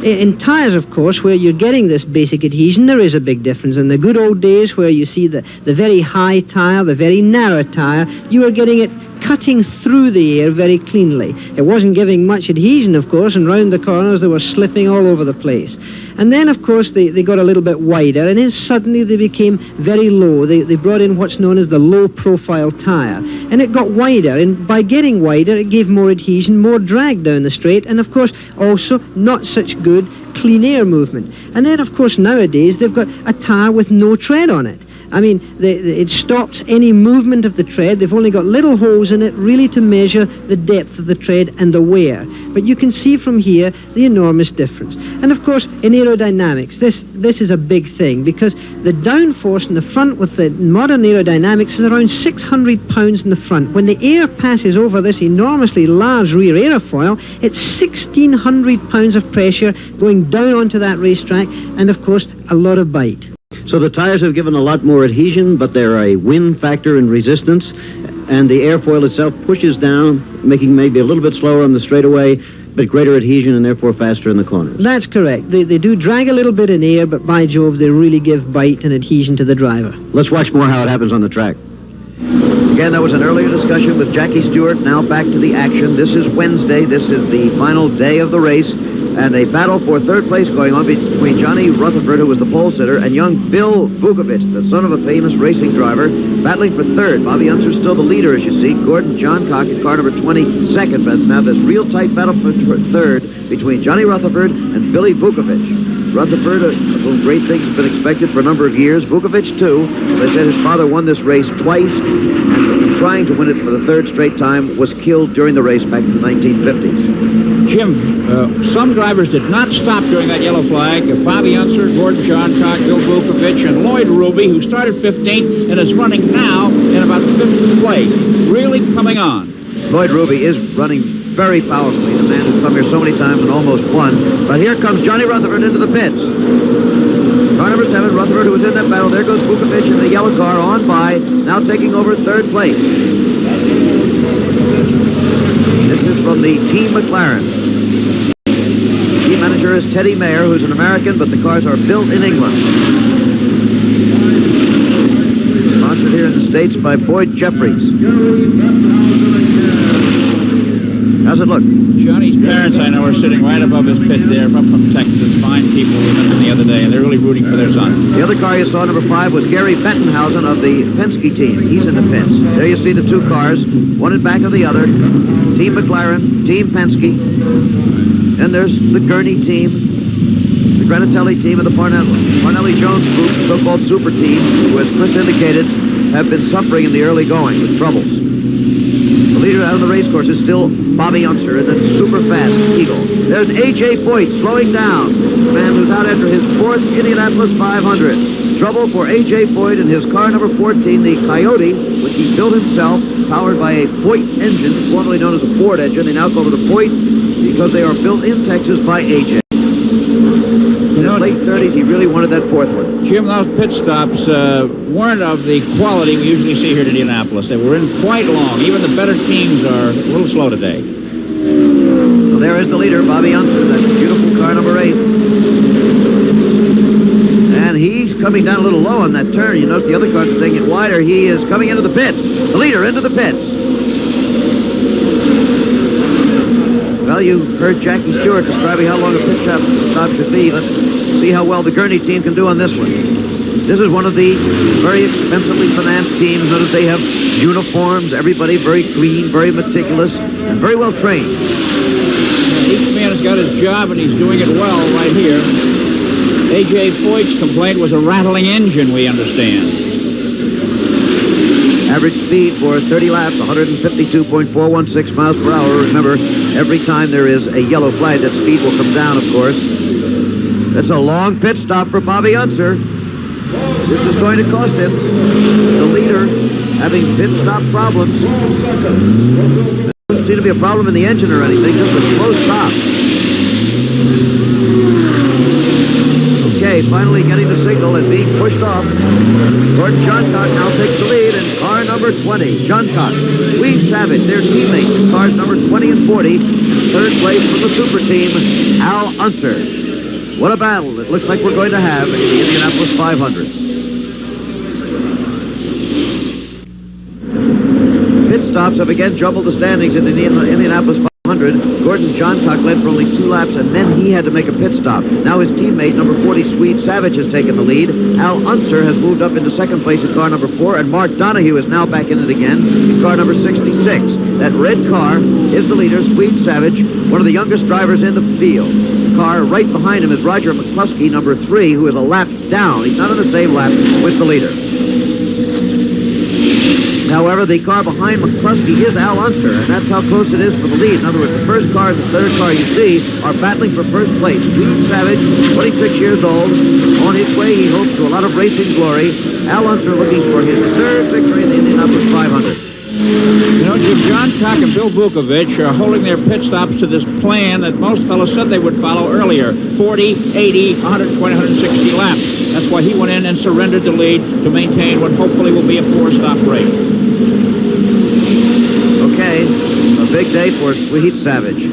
Speaker 4: In tires, of course, where you're getting this basic adhesion, there is a big difference. In the good old days where you see the very high tire, the very narrow tire, you were getting it cutting through the air very cleanly. It wasn't giving much adhesion, of course, and round the corners they were slipping all over the place. And then, of course, they got a little bit wider, and then suddenly they became very low. They brought in what's known as the low-profile tire, and it got wider, and by getting wider, it gave more adhesion, more drag down the straight, and, of course, also not such good clean air movement. And then, of course, nowadays, they've got a tire with no tread on it. I mean, it stops any movement of the tread. They've only got little holes in it, really to measure the depth of the tread and the wear. But you can see from here the enormous difference. And, of course, in aerodynamics, this is a big thing, because the downforce in the front with the modern aerodynamics is around 600 pounds in the front. When the air passes over this enormously large rear aerofoil, it's 1,600 pounds of pressure going down onto that racetrack, and, of course, a lot of bite.
Speaker 2: So the tires have given a lot more adhesion, but they're a win factor in resistance, and the airfoil itself pushes down, making maybe a little bit slower on the straightaway, but greater adhesion and therefore faster in the corners.
Speaker 4: That's correct. They do drag a little bit in air, but by Jove, they really give bite and adhesion to the driver.
Speaker 2: Let's watch more how it happens on the track. Again, that was an earlier discussion with Jackie Stewart. Now back to the action. This is Wednesday. This is the final day of the race. And a battle for third place going on between Johnny Rutherford, who was the pole sitter, and young Bill Vukovich, the son of a famous racing driver, battling for third. Bobby Unser's still the leader, as you see. Gordon Johncock in car number 20, second. But now this real tight battle for third between Johnny Rutherford and Billy Vukovich. Rutherford, great things have been expected for a number of years. Vukovich, too. As I said, his father won this race twice, and trying to win it for the third straight time, was killed during the race back in the 1950s.
Speaker 7: Jim, some drivers did not stop during that yellow flag. Bobby Unser, Gordon Johncock, Bill Vukovich, and Lloyd Ruby, who started 15th and is running now in about 5th place. Really coming on.
Speaker 2: Lloyd Ruby is running very powerfully, the man who's come here so many times and almost won. But here comes Johnny Rutherford into the pits. Car number 7, Rutherford, who was in that battle. There goes Vukovich in the yellow car on by, now taking over third place. This is from the Team McLaren. Team manager is Teddy Mayer, who's an American, but the cars are built in England. Sponsored here in the States by Boyd Jeffries. How's it look?
Speaker 7: Johnny's parents, I know, are sitting right above his pit there, up from Texas. Fine people. We met them the other day, and they're really rooting for their son.
Speaker 2: The other car you saw, number 5, was Gary Bettenhausen of the Penske team. He's in the pits. There you see the two cars, one in back of the other. Team McLaren, Team Penske. And there's the Gurney team, the Granatelli team, and the Parnelli-Jones group, so-called super team, who, as Chris indicated, have been suffering in the early going with troubles. The leader out of the race course is still Bobby Unser in the super-fast Eagle. There's A.J. Foyt slowing down, the man who's out after his 4th Indianapolis 500. Trouble for A.J. Foyt and his car number 14, the Coyote, which he built himself, powered by a Foyt engine, formerly known as a Ford engine. They now call it a Foyt because they are built in Texas by A.J. In his late 30s, he really wanted that 4th one.
Speaker 7: Jim, those pit stops weren't of the quality we usually see here in Indianapolis. They were in quite long. Even the better teams are a little slow today.
Speaker 2: So there is the leader, Bobby Unser. That's beautiful car number 8. And and he's coming down a little low on that turn. You notice the other cars are taking it wider. He is coming into the pits. The leader into the pits. Well, you heard Jackie Stewart describing how long a pit stop should be. Let's see how well the Gurney team can do on this one. This is one of the very expensively financed teams. Notice they have uniforms, everybody very clean, very meticulous, and very well trained.
Speaker 7: Each man has got his job, and he's doing it well right here. A.J. Foyt's complaint was a rattling engine, we understand.
Speaker 2: Average speed for 30 laps, 152.416 miles per hour. Remember, every time there is a yellow flag, that speed will come down, of course. That's a long pit stop for Bobby Unser. This is going to cost him. The leader having pit stop problems. There doesn't seem to be a problem in the engine or anything, just a slow stop. Okay, finally getting the signal and being pushed off. Gordon Johncock now takes the lead in car number 20. Johncock, Sweet Savage, their teammates in cars number 20 and 40. Third place from the super team, Al Unser. What a battle it looks like we're going to have in the Indianapolis 500. Pit stops have again jumbled the standings in the Indianapolis 500. Gordon Johncock led for only 2 laps, and then he had to make a pit stop. Now his teammate, number 40, Sweet Savage, has taken the lead. Al Unser has moved up into second place in car number 4, and Mark Donahue is now back in it again in car number 66. That red car is the leader, Sweet Savage, one of the youngest drivers in the field. The car right behind him is Roger McCluskey, number 3, who is a lap down. He's not on the same lap with the leader. However, the car behind McCluskey is Al Unser, and that's how close it is for the lead. In other words, the first car and the third car you see are battling for first place. Sweet Savage, 26 years old, on his way, he hopes, to a lot of racing glory. Al Unser looking for his third victory in the Indianapolis 500.
Speaker 7: You know, Jim Johncock and Bill Vukovich are holding their pit stops to this plan that most fellows said they would follow earlier. 40, 80, 120, 160 laps. That's why he went in and surrendered the lead to maintain what hopefully will be a 4-stop race.
Speaker 2: Okay, a big day for Sweet Savage.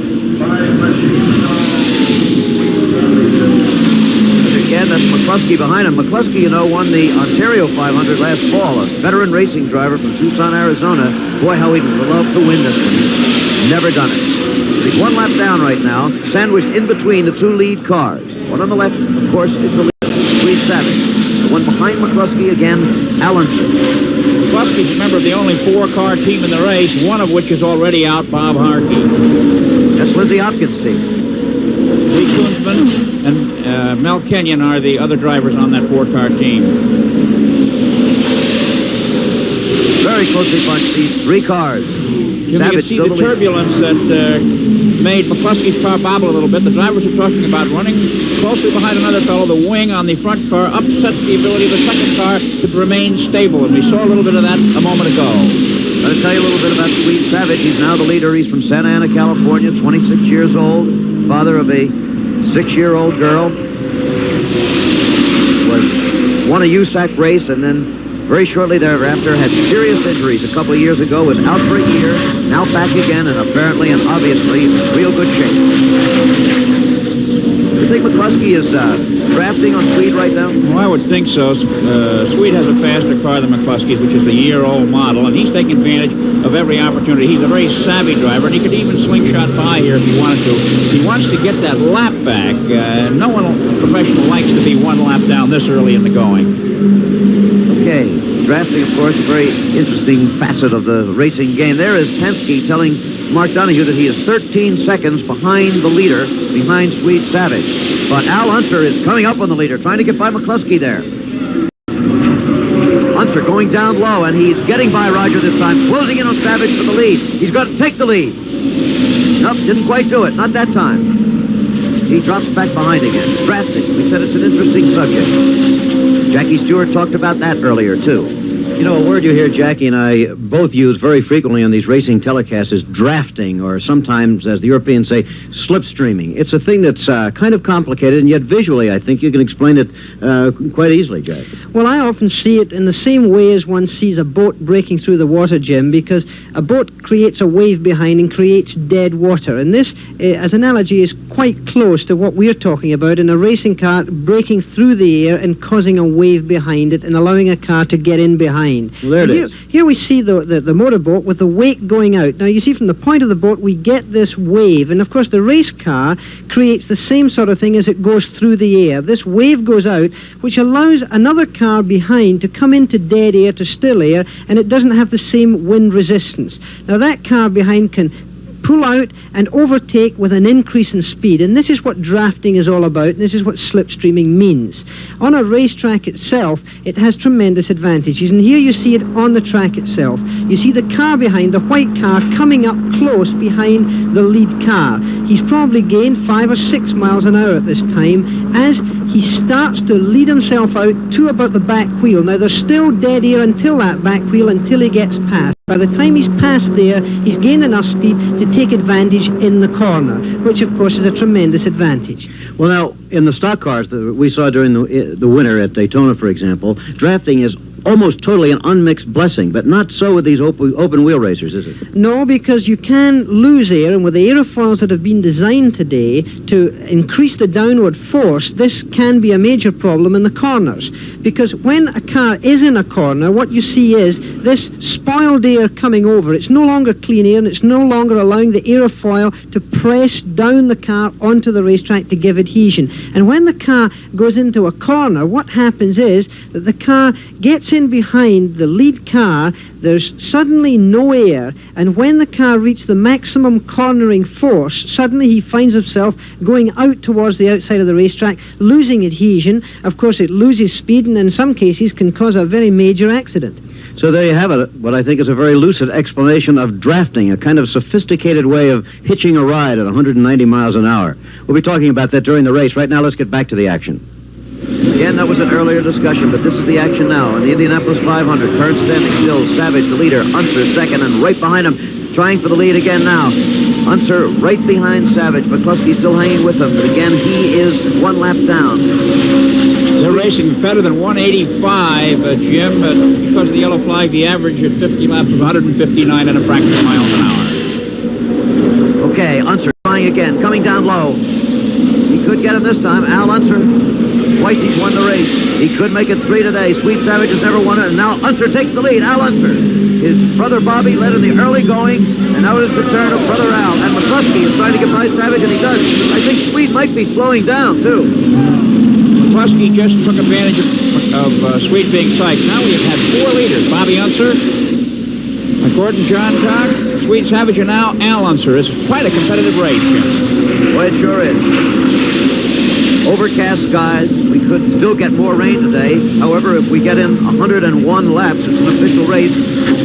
Speaker 2: Again, that's McCluskey behind him. McCluskey, you know, won the Ontario 500 last fall. A veteran racing driver from Tucson, Arizona. Boy, how he would love to win this one. Never done it. He's 1 lap down right now, sandwiched in between the 2 lead cars. One on the left, of course, is the leader, Sweet Savage. The one behind McCluskey again, Al Unser.
Speaker 7: McCluskey's a member of the only 4-car team in the race, one of which is already out, Bob Harkey.
Speaker 2: That's Lindsey Hopkins' team.
Speaker 7: Lee Koonsman and Mel Kenyon are the other drivers on that 4-car team.
Speaker 2: Very closely bunched, these 3 cars.
Speaker 7: You can see the turbulence that made McCluskey's car bobble a little bit. The drivers are talking about running closely behind another fellow. The wing on the front car upsets the ability of the second car to remain stable, and we saw a little bit of that a moment ago.
Speaker 2: Let me tell you a little bit about Sweet Savage. He's now the leader. He's from Santa Ana, California, 26 years old, father of a 6-year-old girl. Won a USAC race, and then very shortly thereafter had serious injuries. A couple of years ago, was out for a year, now back again, and apparently and obviously in real good shape. You think McCluskey is drafting on Sweet right now?
Speaker 7: Well, I would think so. Sweet has a faster car than McCluskey's, which is a year-old model, and he's taking advantage of every opportunity. He's a very savvy driver, and he could even slingshot by here if he wanted to. He wants to get that lap back. No one professional likes to be 1 lap down this early in the going.
Speaker 2: Okay, drafting, of course, a very interesting facet of the racing game. There is Penske telling Mark Donahue that he is 13 seconds behind the leader, behind Sweet Savage. But Al Unser is coming up on the leader, trying to get by McCluskey there. Unser going down low, and he's getting by Roger this time, closing in on Savage for the lead. He's going to take the lead. Nope, didn't quite do it, not that time. He drops back behind again. Drafting, we said it's an interesting subject. Jackie Stewart talked about that earlier, too. You know, a word you hear Jackie and I both use very frequently on these racing telecasts is drafting, or sometimes, as the Europeans say, slipstreaming. It's a thing that's kind of complicated, and yet visually, I think you can explain it quite easily, Jack.
Speaker 4: Well, I often see it in the same way as one sees a boat breaking through the water, Jim, because a boat creates a wave behind and creates dead water. And this, as an analogy, is quite close to what we're talking about in a racing car breaking through the air and causing a wave behind it and allowing a car to get in behind.
Speaker 2: Well, there it is.
Speaker 4: Here we see the motorboat with the wake going out. Now, you see from the point of the boat, we get this wave. And, of course, the race car creates the same sort of thing as it goes through the air. This wave goes out, which allows another car behind to come into dead air, to still air, and it doesn't have the same wind resistance. Now, that car behind can pull out and overtake with an increase in speed. And this is what drafting is all about, and this is what slipstreaming means. On a racetrack itself, it has tremendous advantages. And here you see it on the track itself. You see the car behind, the white car, coming up close behind the lead car. He's probably gained 5 or 6 miles an hour at this time as he starts to lead himself out to about the back wheel. Now, there's still dead air until that back wheel, until he gets past. By the time he's past there, he's gained enough speed to take advantage in the corner, which, of course, is a tremendous advantage.
Speaker 2: Well, now, in the stock cars that we saw during the winter at Daytona, for example, drafting is almost totally an unmixed blessing, but not so with these open wheel racers, is it?
Speaker 4: No, because you can lose air, and with the aerofoils that have been designed today to increase the downward force, this can be a major problem in the corners. Because when a car is in a corner, what you see is this spoiled air coming over. It's no longer clean air, and it's no longer allowing the aerofoil to press down the car onto the racetrack to give adhesion. And when the car goes into a corner, what happens is that the car gets in behind the lead car, there's suddenly no air, and when the car reaches the maximum cornering force, suddenly he finds himself going out towards the outside of the racetrack, losing adhesion. Of course, it loses speed, and in some cases can cause a very major accident.
Speaker 2: So there you have it, what I think is a very lucid explanation of drafting, a kind of sophisticated way of hitching a ride at 190 miles an hour. We'll be talking about that during the race. Right now, let's get back to the action.
Speaker 9: Again, that was an earlier discussion, but this is the action now. In the Indianapolis 500, Kern standing still, Savage the leader, Unser second, and right behind him, trying for the lead again now. Unser right behind Savage, McCluskey still hanging with him, but again, he is 1 lap down.
Speaker 7: They're racing better than 185, Jim, but because of the yellow flag, the average at 50 laps was 159 and a fraction miles an hour.
Speaker 9: Okay, Unser trying again, coming down low. He could get him this time, Al Unser. Twice he's won the race. He could make it 3 today. Sweet Savage has never won it, and now Unser takes the lead. Al Unser. His brother Bobby led in the early going, and now it is the turn of brother Al. And McCluskey is trying to get by Savage, and he does. I think Sweet might be slowing down, too.
Speaker 7: McCluskey just took advantage of Sweet being psyched. Now we have had 4 leaders. Bobby Unser, Gordon Johncock, Sweet Savage, and now Al Unser. It's quite a competitive race, Jim.
Speaker 9: Boy, it sure is. Overcast skies. We could still get more rain today. However, if we get in 101 laps, it's an official race.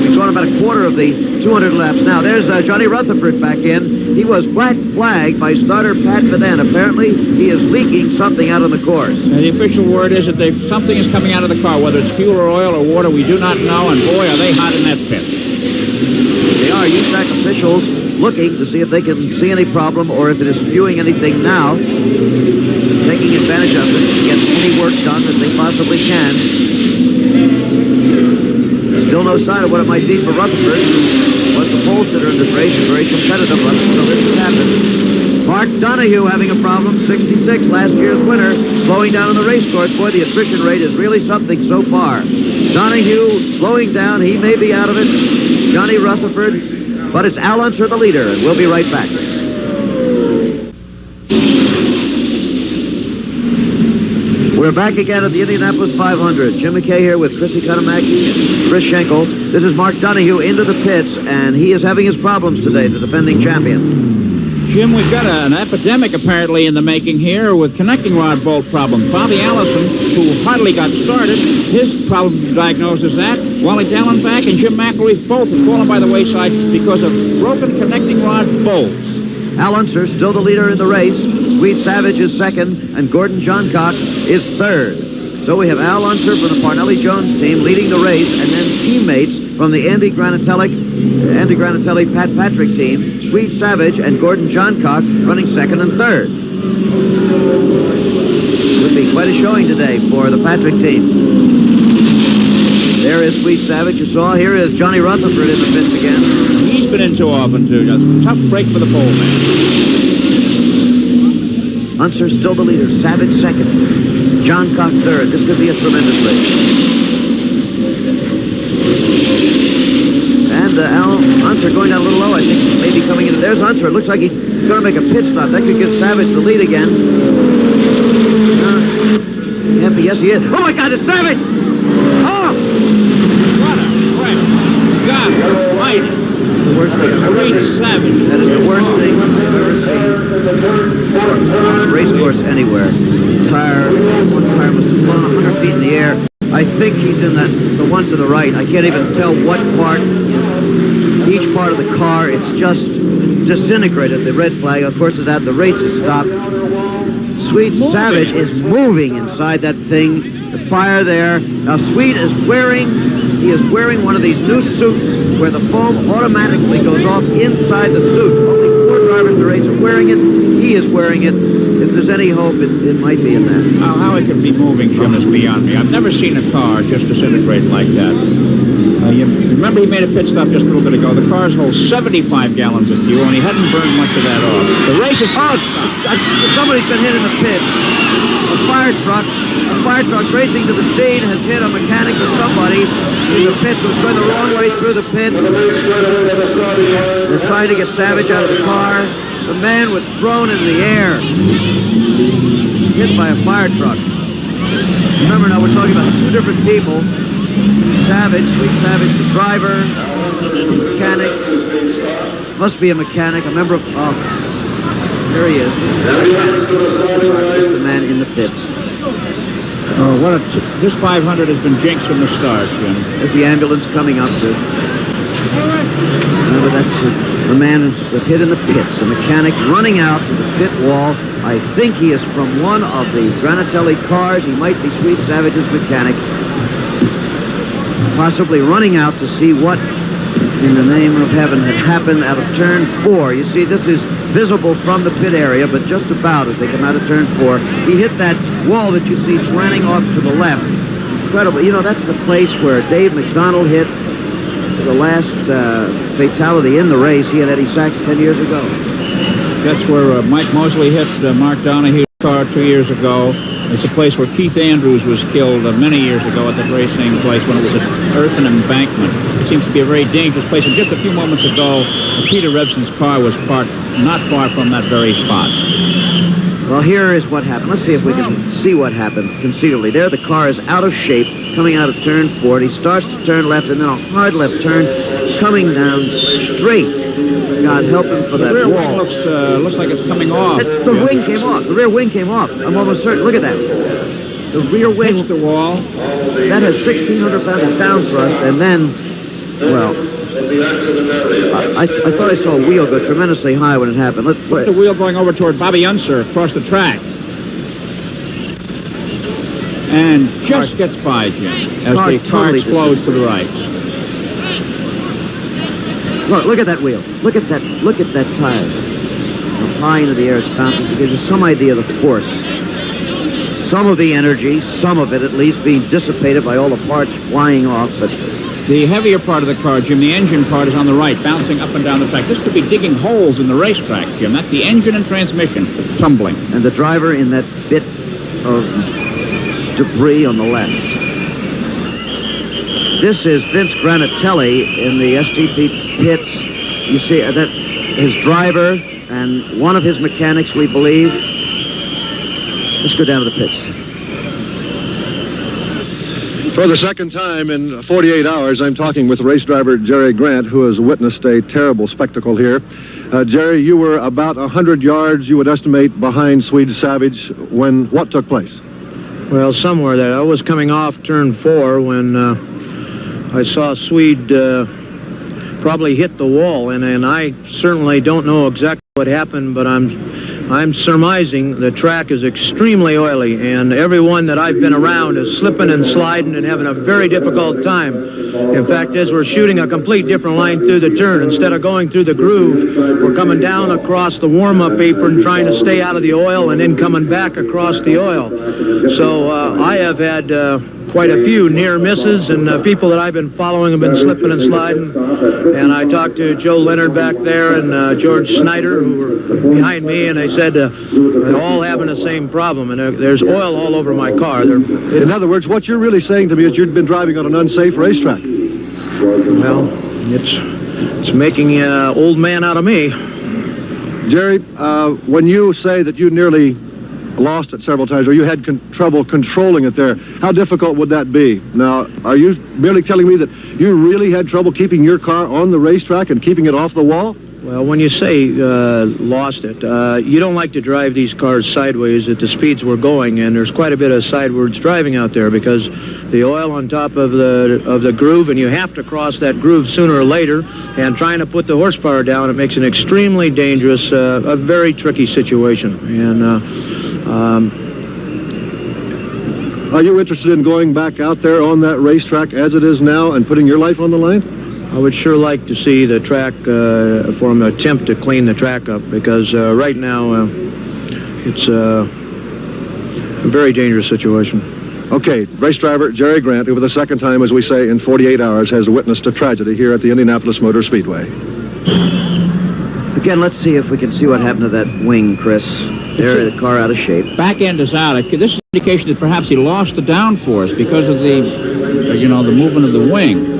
Speaker 9: We've gone about a quarter of the 200 laps. Now, there's Johnny Rutherford back in. He was black flagged by starter Pat Vidant. Apparently, he is leaking something out on the course.
Speaker 7: The official word is that something is coming out of the car, whether it's fuel or oil or water, we do not know, and boy, are they hot in that pit.
Speaker 9: They are USAC officials looking to see if they can see any problem or if it is spewing anything now, taking advantage of it to get any work done that they possibly can. Still no sign of what it might be for Rutherford, who was the pole sitter in this race and very competitive until this has happened. Mark Donahue having a problem, 66, last year's winner, slowing down on the race course. Boy, the attrition rate is really something so far. Donahue slowing down, he may be out of it. Johnny Rutherford, but it's Al Unser the leader, and we'll be right back. We're back again at the Indianapolis 500. Jim McKay here with Chrissy Katamaki and Chris Schenkel. This is Mark Donahue into the pits, and he is having his problems today, the defending champion.
Speaker 7: Jim, we've got an epidemic apparently in the making here with connecting rod bolt problems. Bobby Allison, who hardly got started, his problem diagnosed as that. Wally Dallenbach and Jim McElreath both have fallen by the wayside because of broken connecting rod bolts.
Speaker 9: Al Unser still the leader in the race. Sweet Savage is second, and Gordon Johncock is third.
Speaker 2: So we have Al Unser from the Parnelli Jones team leading the race, and then teammates from the Andy Granatelli, Pat Patrick team, Sweet Savage and Gordon Johncock running second and third. Would be quite a showing today for the Patrick team. There is Sweet Savage, you saw. Here is Johnny Rutherford in the pits again.
Speaker 7: He's been in too often, too. Just a tough break for the pole man.
Speaker 2: Unser still the leader. Savage second. Johncock third. This could be a tremendous race. And Al Unser going down a little low, I think, maybe coming in. There's Unser. Looks like he's going to make a pit stop. That could give Savage the lead again. Yes, he is. Oh, my God, it's Savage! Oh!
Speaker 7: What a wreck. God almighty.
Speaker 2: The worst thing I've ever
Speaker 7: Great
Speaker 2: seen.
Speaker 7: Savage.
Speaker 2: That is the worst thing I've ever seen. On a race course anywhere. One tire must have flown 100 feet in the air. I think he's in the one to the right. I can't even tell what part. Each part of the car, it's just disintegrated. The red flag, of course, is out. The race is stopped. Sweet Savage is moving inside that thing. The fire there. Now, Sweet is wearing one of these new suits where the foam automatically goes off inside the suit. Only 4 drivers in the race are wearing it. He is wearing it. If there's any hope, it might be in that.
Speaker 7: How it could be moving, Jim, is beyond me. I've never seen a car just disintegrate like that. You remember he made a pit stop just a little bit ago. The cars hold 75 gallons of fuel, and he hadn't burned much of that off. The race is...
Speaker 2: Oh, somebody's been hit in the pit. A fire truck racing to the scene has hit a mechanic or somebody in the pits. It was going the wrong way through the pit. They're trying to get Savage out of the car. The man was thrown in the air, hit by a fire truck. Remember now, we're talking about 2 different people. Savage, Sweet Savage, the driver, the mechanic. Must be a mechanic, a member of... Oh, there he is. The man in the pits.
Speaker 7: Oh, this 500 has been jinxed from the start, Jim.
Speaker 2: There's the ambulance coming up to... Remember, that's the man was hit in the pits. The mechanic running out to the pit wall. I think he is from one of the Granatelli cars. He might be Sweet Savage's mechanic. Possibly running out to see what, in the name of heaven, had happened out of turn 4. You see, this is visible from the pit area, but just about as they come out of turn 4. He hit that wall that you see slanting off to the left. Incredible. You know, that's the place where Dave McDonald hit the last fatality in the race. He and Eddie Sachs 10 years ago.
Speaker 7: That's where Mike Mosley hit Mark Donahue's car 2 years ago. It's a place where Keith Andrews was killed many years ago at the very same place when it was an earthen embankment. It seems to be a very dangerous place. And just a few moments ago, Peter Revson's car was parked not far from that very spot.
Speaker 2: Well, here is what happened. Let's see if we can see what happened conceivably. There, the car is out of shape, coming out of turn 4. He starts to turn left, and then a hard left turn, coming down straight. God help him for that
Speaker 7: rear
Speaker 2: wall.
Speaker 7: Wing looks like it's coming off.
Speaker 2: The wing came off. The rear wing came off. I'm almost certain. Look at that. The rear wing.
Speaker 7: Hits the wall.
Speaker 2: That has 1,600 pounds of down thrust, and then, well, I thought I saw a wheel go tremendously high when it happened.
Speaker 7: Look at the wheel going over toward Bobby Unser across the track. And just gets by, Jim, as the car explodes to the right.
Speaker 2: Look at that wheel. Look at that tire. How high into the air it's bouncing. It gives you some idea of the force. Some of the energy, some of it at least, being dissipated by all the parts flying off, but...
Speaker 7: The heavier part of the car, Jim, the engine part, is on the right, bouncing up and down the track. This could be digging holes in the racetrack, Jim. That's the engine and transmission tumbling.
Speaker 2: And the driver in that bit of debris on the left. This is Vince Granatelli in the STP pits. You see that his driver and one of his mechanics, we believe. Let's go down to the pits.
Speaker 5: For the second time in 48 hours, I'm talking with race driver Jerry Grant, who has witnessed a terrible spectacle here. Jerry, you were about 100 yards, you would estimate, behind Swede Savage when what took place?
Speaker 6: Well, somewhere there. I was coming off turn 4 when I saw Swede probably hit the wall, and I certainly don't know exactly what happened, but I'm I'm surmising the track is extremely oily, and everyone that I've been around is slipping and sliding and having a very difficult time. In fact, as we're shooting a complete different line through the turn, instead of going through the groove, we're coming down across the warm-up apron trying to stay out of the oil and then coming back across the oil. So I have had quite a few near misses, and people that I've been following have been slipping and sliding. And I talked to Joe Leonard back there and George Snyder, who were behind me, and they said they're all having the same problem, and there's oil all over my car.
Speaker 5: In other words, what you're really saying to me is you've been driving on an unsafe racetrack.
Speaker 6: Well, it's making an old man out of me.
Speaker 5: Jerry, when you say that you nearly lost it several times, or you had trouble controlling it there, how difficult would that be? Now, are you merely telling me that you really had trouble keeping your car on the racetrack and keeping it off the wall?
Speaker 6: Well, when you say lost it, you don't like to drive these cars sideways at the speeds we're going, and there's quite a bit of sideways driving out there because the oil on top of the groove, and you have to cross that groove sooner or later, and trying to put the horsepower down, it makes an extremely dangerous, a very tricky situation. And
Speaker 5: are you interested in going back out there on that racetrack as it is now and putting your life on the line?
Speaker 6: I would sure like to see the track for an attempt to clean the track up, because right now it's a very dangerous situation.
Speaker 5: Okay, race driver Jerry Grant, who for the second time, as we say, in 48 hours, has witnessed a tragedy here at the Indianapolis Motor Speedway.
Speaker 2: Again, let's see if we can see what happened to that wing, Chris. There, the car out of shape.
Speaker 7: Back end is out. This is an indication that perhaps he lost the downforce because of the, the movement of the wing.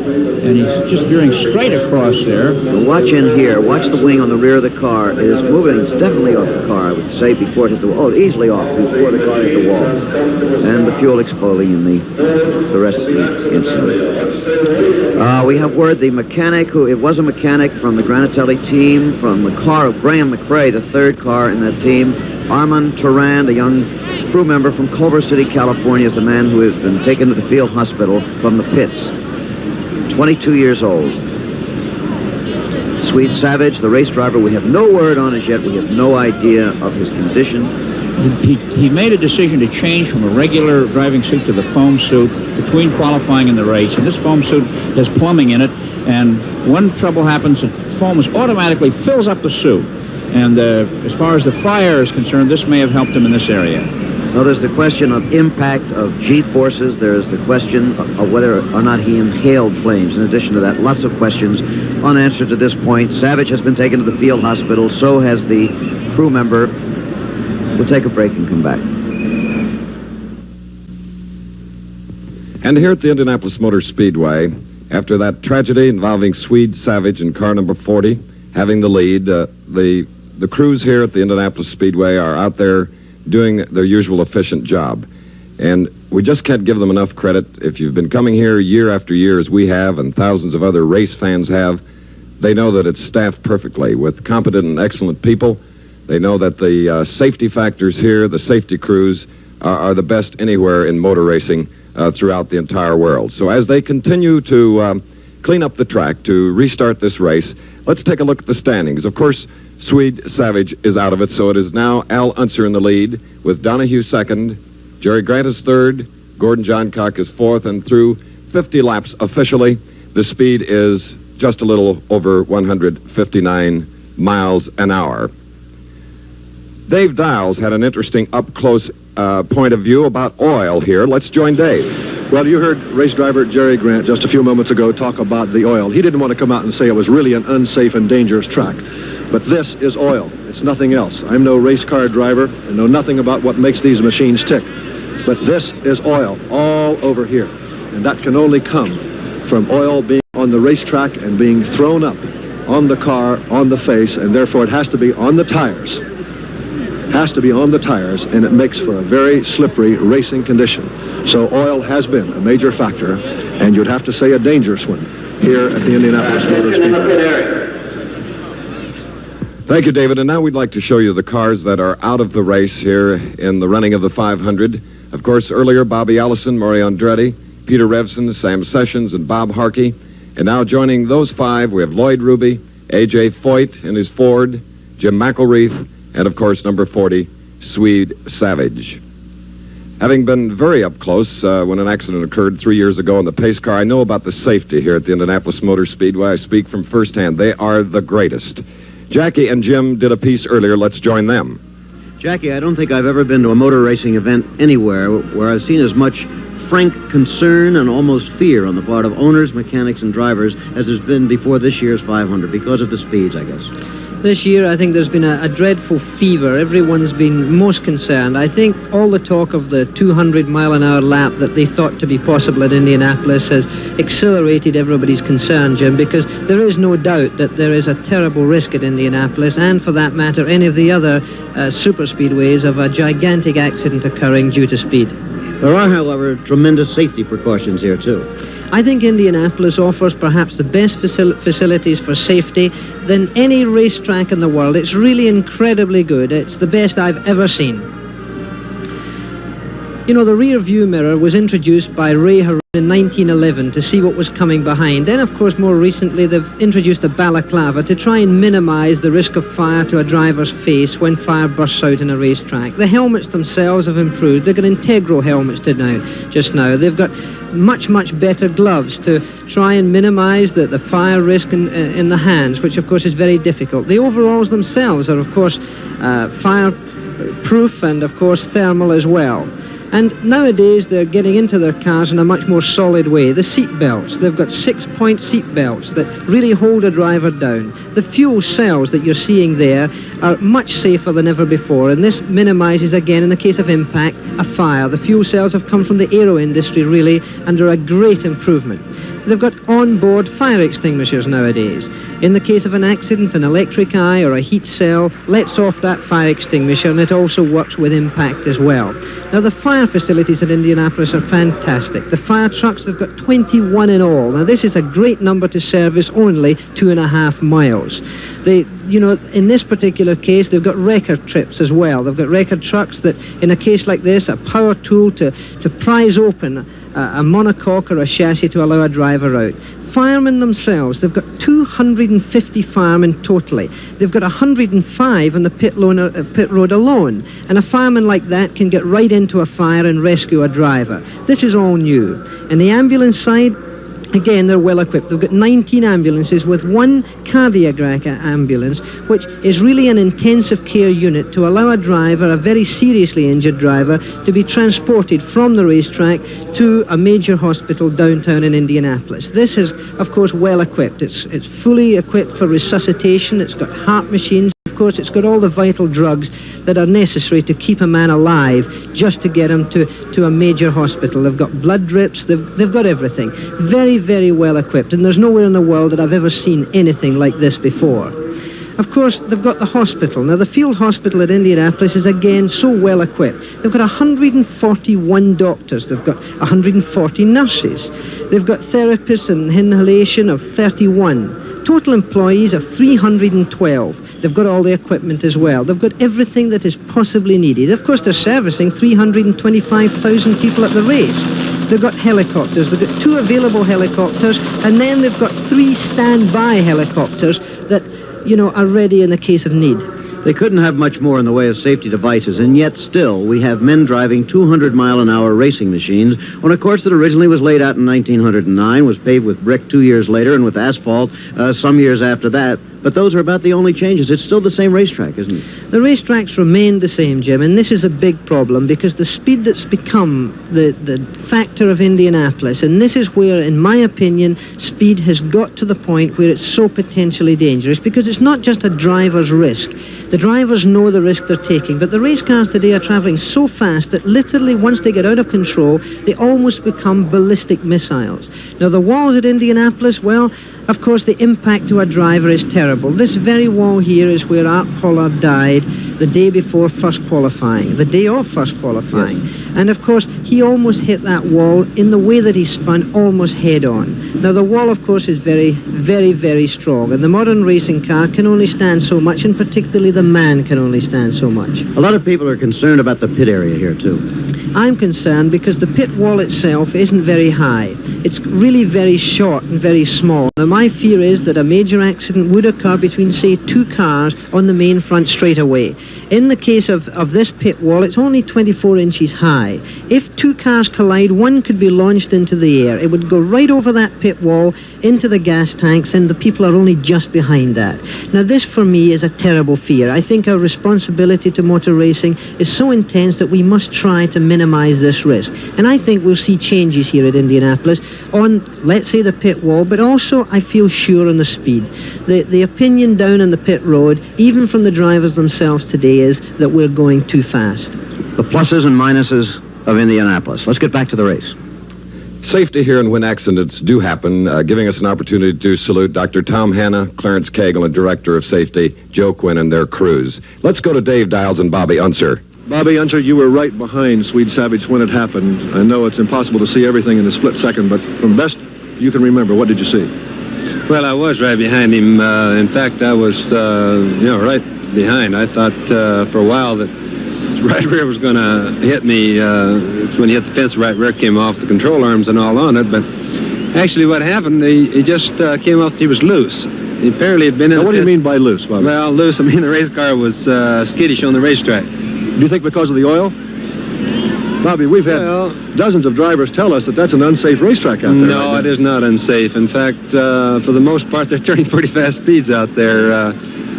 Speaker 7: And he's just veering straight across there.
Speaker 2: Now watch in here. Watch the wing on the rear of the car. It is moving. It's definitely off the car, I would say, before it hit the wall. Oh, easily off before the car hit the wall. And the fuel exploding in the rest of the incident. We have word the mechanic, it was a mechanic from the Granatelli team, from the car of Graham McRae, the third car in that team. Armand Turan, the young crew member from Culver City, California, is the man who has been taken to the field hospital from the pits. 22 years old. Swede Savage, the race driver, we have no word on as yet. We have no idea of his condition.
Speaker 7: He made a decision to change from a regular driving suit to the foam suit between qualifying and the race. And this foam suit has plumbing in it. And when trouble happens, the foam automatically fills up the suit. And as far as the fire is concerned, this may have helped him in this area.
Speaker 2: Well, there's the question of impact of G-forces. There's the question of whether or not he inhaled flames. In addition to that, lots of questions unanswered to this point. Savage has been taken to the field hospital. So has the crew member. We'll take a break and come back.
Speaker 10: And here at the Indianapolis Motor Speedway, after that tragedy involving Swede Savage in car number 40, having the lead, the crews here at the Indianapolis Speedway are out there doing their usual efficient job. And we just can't give them enough credit. If you've been coming here year after year, as we have, and thousands of other race fans have, they know that it's staffed perfectly with competent and excellent people. They know that the safety factors here, the safety crews, are the best anywhere in motor racing throughout the entire world. So as they continue to clean up the track, to restart this race, let's take a look at the standings. Of course, Swede Savage is out of it, so it is now Al Unser in the lead, with Donahue second, Jerry Grant is third, Gordon Johncock is fourth, and through 50 laps officially, the speed is just a little over 159 miles an hour. Dave Dials had an interesting up-close point of view about oil here. Let's join Dave.
Speaker 5: Well, you heard race driver Jerry Grant just a few moments ago talk about the oil. He didn't want to come out and say it was really an unsafe and dangerous track. But this is oil. It's nothing else. I'm no race car driver and know nothing about what makes these machines tick. But this is oil all over here. And that can only come from oil being on the racetrack and being thrown up on the car, on the face, and therefore it has to be on the tires. Has to be on the tires, and it makes for a very slippery racing condition. So oil has been a major factor, and you'd have to say a dangerous one here at the Indianapolis Motor Speedway.
Speaker 10: Thank you, David. And now we'd like to show you the cars that are out of the race here in the running of the 500. Of course, earlier, Bobby Allison, Mario Andretti, Peter Revson, Sam Sessions, and Bob Harkey. And now joining those five, we have Lloyd Ruby, A.J. Foyt in his Ford, Jim McElreath, and, of course, number 40, Swede Savage. Having been very up close when an accident occurred 3 years ago in the pace car, I know about the safety here at the Indianapolis Motor Speedway. I speak from firsthand. They are the greatest. Jackie and Jim did a piece earlier. Let's join them.
Speaker 2: Jackie, I don't think I've ever been to a motor racing event anywhere where I've seen as much frank concern and almost fear on the part of owners, mechanics, and drivers as there's been before this year's 500 because of the speeds, I guess.
Speaker 4: This year, I think there's been a dreadful fever. Everyone's been most concerned. I think all the talk of the 200-mile-an-hour lap that they thought to be possible at Indianapolis has accelerated everybody's concern, Jim, because there is no doubt that there is a terrible risk at Indianapolis, and for that matter, any of the other super speedways, of a gigantic accident occurring due to speed.
Speaker 2: There are, however, tremendous safety precautions here, too.
Speaker 4: I think Indianapolis offers perhaps the best facilities for safety than any racetrack in the world. It's really incredibly good. It's the best I've ever seen. You know, the rear view mirror was introduced by Ray Harun in 1911 to see what was coming behind. Then, of course, more recently, they've introduced a balaclava to try and minimize the risk of fire to a driver's face when fire bursts out in a racetrack. The helmets themselves have improved. They've got integral helmets just now. They've got much, much better gloves to try and minimize the fire risk in the hands, which, of course, is very difficult. The overalls themselves are, of course, fireproof and, of course, thermal as well. And nowadays, they're getting into their cars in a much more solid way. The seat belts, they've got 6-point seat belts that really hold a driver down. The fuel cells that you're seeing there are much safer than ever before, and this minimizes, again, in the case of impact, a fire. The fuel cells have come from the aero industry, really, and are a great improvement. They've got on-board fire extinguishers nowadays. In the case of an accident, an electric eye or a heat cell lets off that fire extinguisher, and it also works with impact as well. Now, the fire facilities at Indianapolis are fantastic. The fire trucks, they've got 21 in all. Now, this is a great number to service only 2.5 miles. In this particular case, they've got record trips as well. They've got record trucks that, in a case like this, a power tool to prise open a monocoque or a chassis to allow a driver out. Firemen themselves, they've got 250 firemen totally. They've got 105 on the pit road alone. And a fireman like that can get right into a fire and rescue a driver. This is all new. And the ambulance side, again, they're well equipped. They've got 19 ambulances with one cardiac ambulance, which is really an intensive care unit to allow a driver, a very seriously injured driver, to be transported from the racetrack to a major hospital downtown in Indianapolis. This is, of course, well equipped. It's fully equipped for resuscitation. It's got heart machines. Of course, it's got all the vital drugs that are necessary to keep a man alive just to get him to a major hospital. They've got blood drips. They've got everything. Very, very well equipped. And there's nowhere in the world that I've ever seen anything like this before. Of course, they've got the hospital. Now, the field hospital at Indianapolis is, again, so well equipped. They've got 141 doctors. They've got 140 nurses. They've got therapists and inhalation of 31. Total employees of 312. They've got all the equipment as well. They've got everything that is possibly needed. Of course, they're servicing 325,000 people at the race. They've got helicopters. They've got 2 available helicopters, and then they've got 3 standby helicopters that, are ready in the case of need.
Speaker 2: They couldn't have much more in the way of safety devices, and yet still we have men driving 200-mile-an-hour racing machines on a course that originally was laid out in 1909, was paved with brick 2 years later, and with asphalt some years after that. But those are about the only changes. It's still the same racetrack, isn't it?
Speaker 4: The racetracks remain the same, Jim, and this is a big problem because the speed that's become the factor of Indianapolis, and this is where, in my opinion, speed has got to the point where it's so potentially dangerous, because it's not just a driver's risk. The drivers know the risk they're taking, but the race cars today are traveling so fast that literally once they get out of control, they almost become ballistic missiles. Now, the walls at Indianapolis, well, of course, the impact to a driver is terrible. This very wall here is where Art Pollard died the day before first qualifying, the day of first qualifying. Yes. And, of course, he almost hit that wall in the way that he spun, almost head-on. Now, the wall, of course, is very, very, very strong, and the modern racing car can only stand so much, and particularly the man can only stand so much.
Speaker 2: A lot of people are concerned about the pit area here, too.
Speaker 4: I'm concerned because the pit wall itself isn't very high. It's really very short and very small. Now, my fear is that a major accident would occur between, say, two cars on the main front straightaway. In the case of this pit wall, it's only 24 inches high. If two cars collide, one could be launched into the air. It would go right over that pit wall into the gas tanks, and the people are only just behind that. Now, this for me is a terrible fear. I think our responsibility to motor racing is so intense that we must try to minimize this risk. And I think we'll see changes here at Indianapolis on, let's say, the pit wall, but also I feel sure on the speed. The opinion down on the pit road, even from the drivers themselves today, is that we're going too fast.
Speaker 2: The pluses and minuses of Indianapolis. Let's get back to the race.
Speaker 10: Safety here and when accidents do happen, giving us an opportunity to salute Dr. Tom Hanna, Clarence Cagle, and Director of Safety, Joe Quinn, and their crews. Let's go to Dave Dials and Bobby Unser.
Speaker 5: Bobby Unser, you were right behind Swede Savage when it happened. I know it's impossible to see everything in a split second, but from best you can remember, what did you see?
Speaker 11: Well, I was right behind him. In fact, I was, right behind. I thought for a while that right rear was going to hit me. When he hit the fence, right rear came off, the control arms and all on it. But actually what happened, he just came off, he was loose. He apparently had been in
Speaker 5: Now, what do you mean by loose, Bobby?
Speaker 11: Well, loose, I mean the race car was skittish on the racetrack.
Speaker 5: Do you think because of the oil? Bobby, we've had dozens of drivers tell us that that's an unsafe racetrack out there.
Speaker 11: No, it is not unsafe. In fact, for the most part, they're turning pretty fast speeds out there,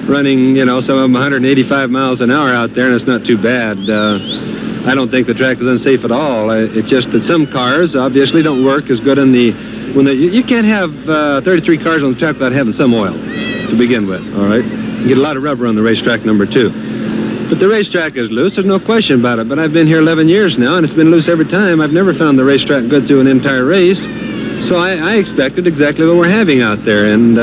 Speaker 11: running, some of them 185 miles an hour out there, and it's not too bad. I don't think the track is unsafe at all. It's just that some cars obviously don't work as good you can't have 33 cars on the track without having some oil to begin with.
Speaker 5: All right.
Speaker 11: You get a lot of rubber on the racetrack, number 2. But the racetrack is loose, there's no question about it. But I've been here 11 years now, and it's been loose every time. I've never found the racetrack good through an entire race. So I expected exactly what we're having out there. And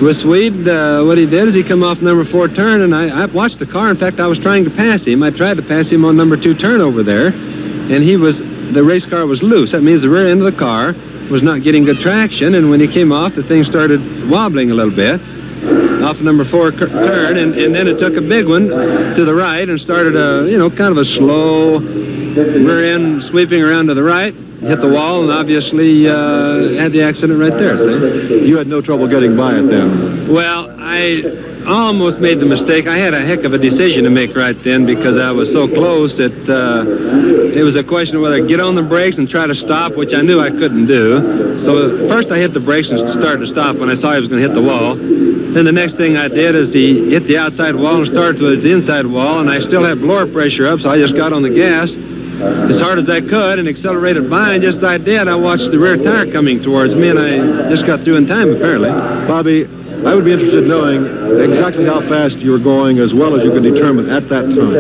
Speaker 11: with Swede, what he did is he come off number 4 turn, and I watched the car. In fact, I was trying to pass him. I tried to pass him on number 2 turn over there, and the race car was loose. That means the rear end of the car was not getting good traction, and when he came off, the thing started wobbling a little bit off number 4 turn, and then it took a big one to the right and started kind of a slow rear end sweeping around to the right, hit the wall, and obviously had the accident right there, see?
Speaker 5: You had no trouble getting by it then?
Speaker 11: Well, I almost made the mistake. I had a heck of a decision to make right then because I was so close that it was a question of whether I get on the brakes and try to stop, which I knew I couldn't do. So first I hit the brakes and started to stop when I saw he was going to hit the wall. Then the next thing I did is he hit the outside wall and started towards the inside wall, and I still had blower pressure up, so I just got on the gas as hard as I could and accelerated by, and just as I did, I watched the rear tire coming towards me, and I just got through in time, apparently.
Speaker 5: Bobby, I would be interested in knowing exactly how fast you were going as well as you could determine at that time.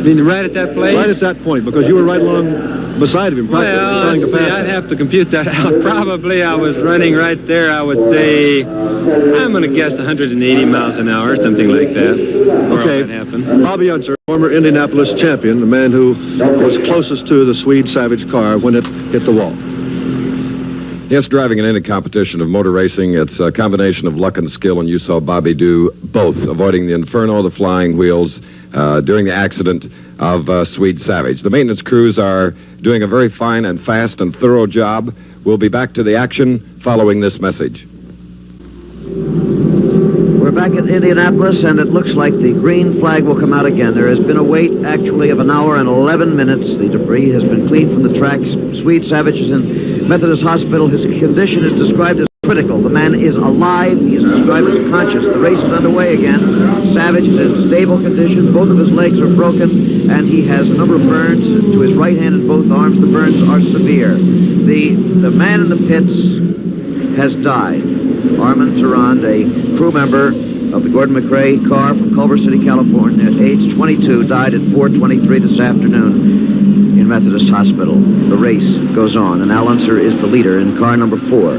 Speaker 11: You mean right at that place?
Speaker 5: Right at that point, because you were right along beside of him, practically trying to pass him.
Speaker 11: I'd have to compute that out. Probably I was running right there, I would say, I'm going to guess 180 miles an hour, something like that.
Speaker 5: Okay.
Speaker 11: That happened.
Speaker 5: Bobby Unser, former Indianapolis champion, the man who was closest to the Swede Savage car when it hit the wall.
Speaker 10: Yes, driving in any competition of motor racing, it's a combination of luck and skill, and you saw Bobby do both, avoiding the inferno, the flying wheels, during the accident of Swede Savage. The maintenance crews are doing a very fine and fast and thorough job. We'll be back to the action following this message.
Speaker 2: We're back at Indianapolis, and it looks like the green flag will come out again. There has been a wait, actually, of 1 hour and 11 minutes. The debris has been cleaned from the tracks. Swede Savage is in Methodist Hospital. His condition is described as critical. The man is alive. He is described as conscious. The race is underway again. Savage is in stable condition. Both of his legs are broken, and he has a number of burns to his right hand and both arms. The burns are severe. The man in the pits has died. Armand Durand, a crew member of the Gordon McRae car from Culver City, California, at age 22, died at 4:23 this afternoon in Methodist Hospital. The race goes on, and Al Unser is the leader in car number 4.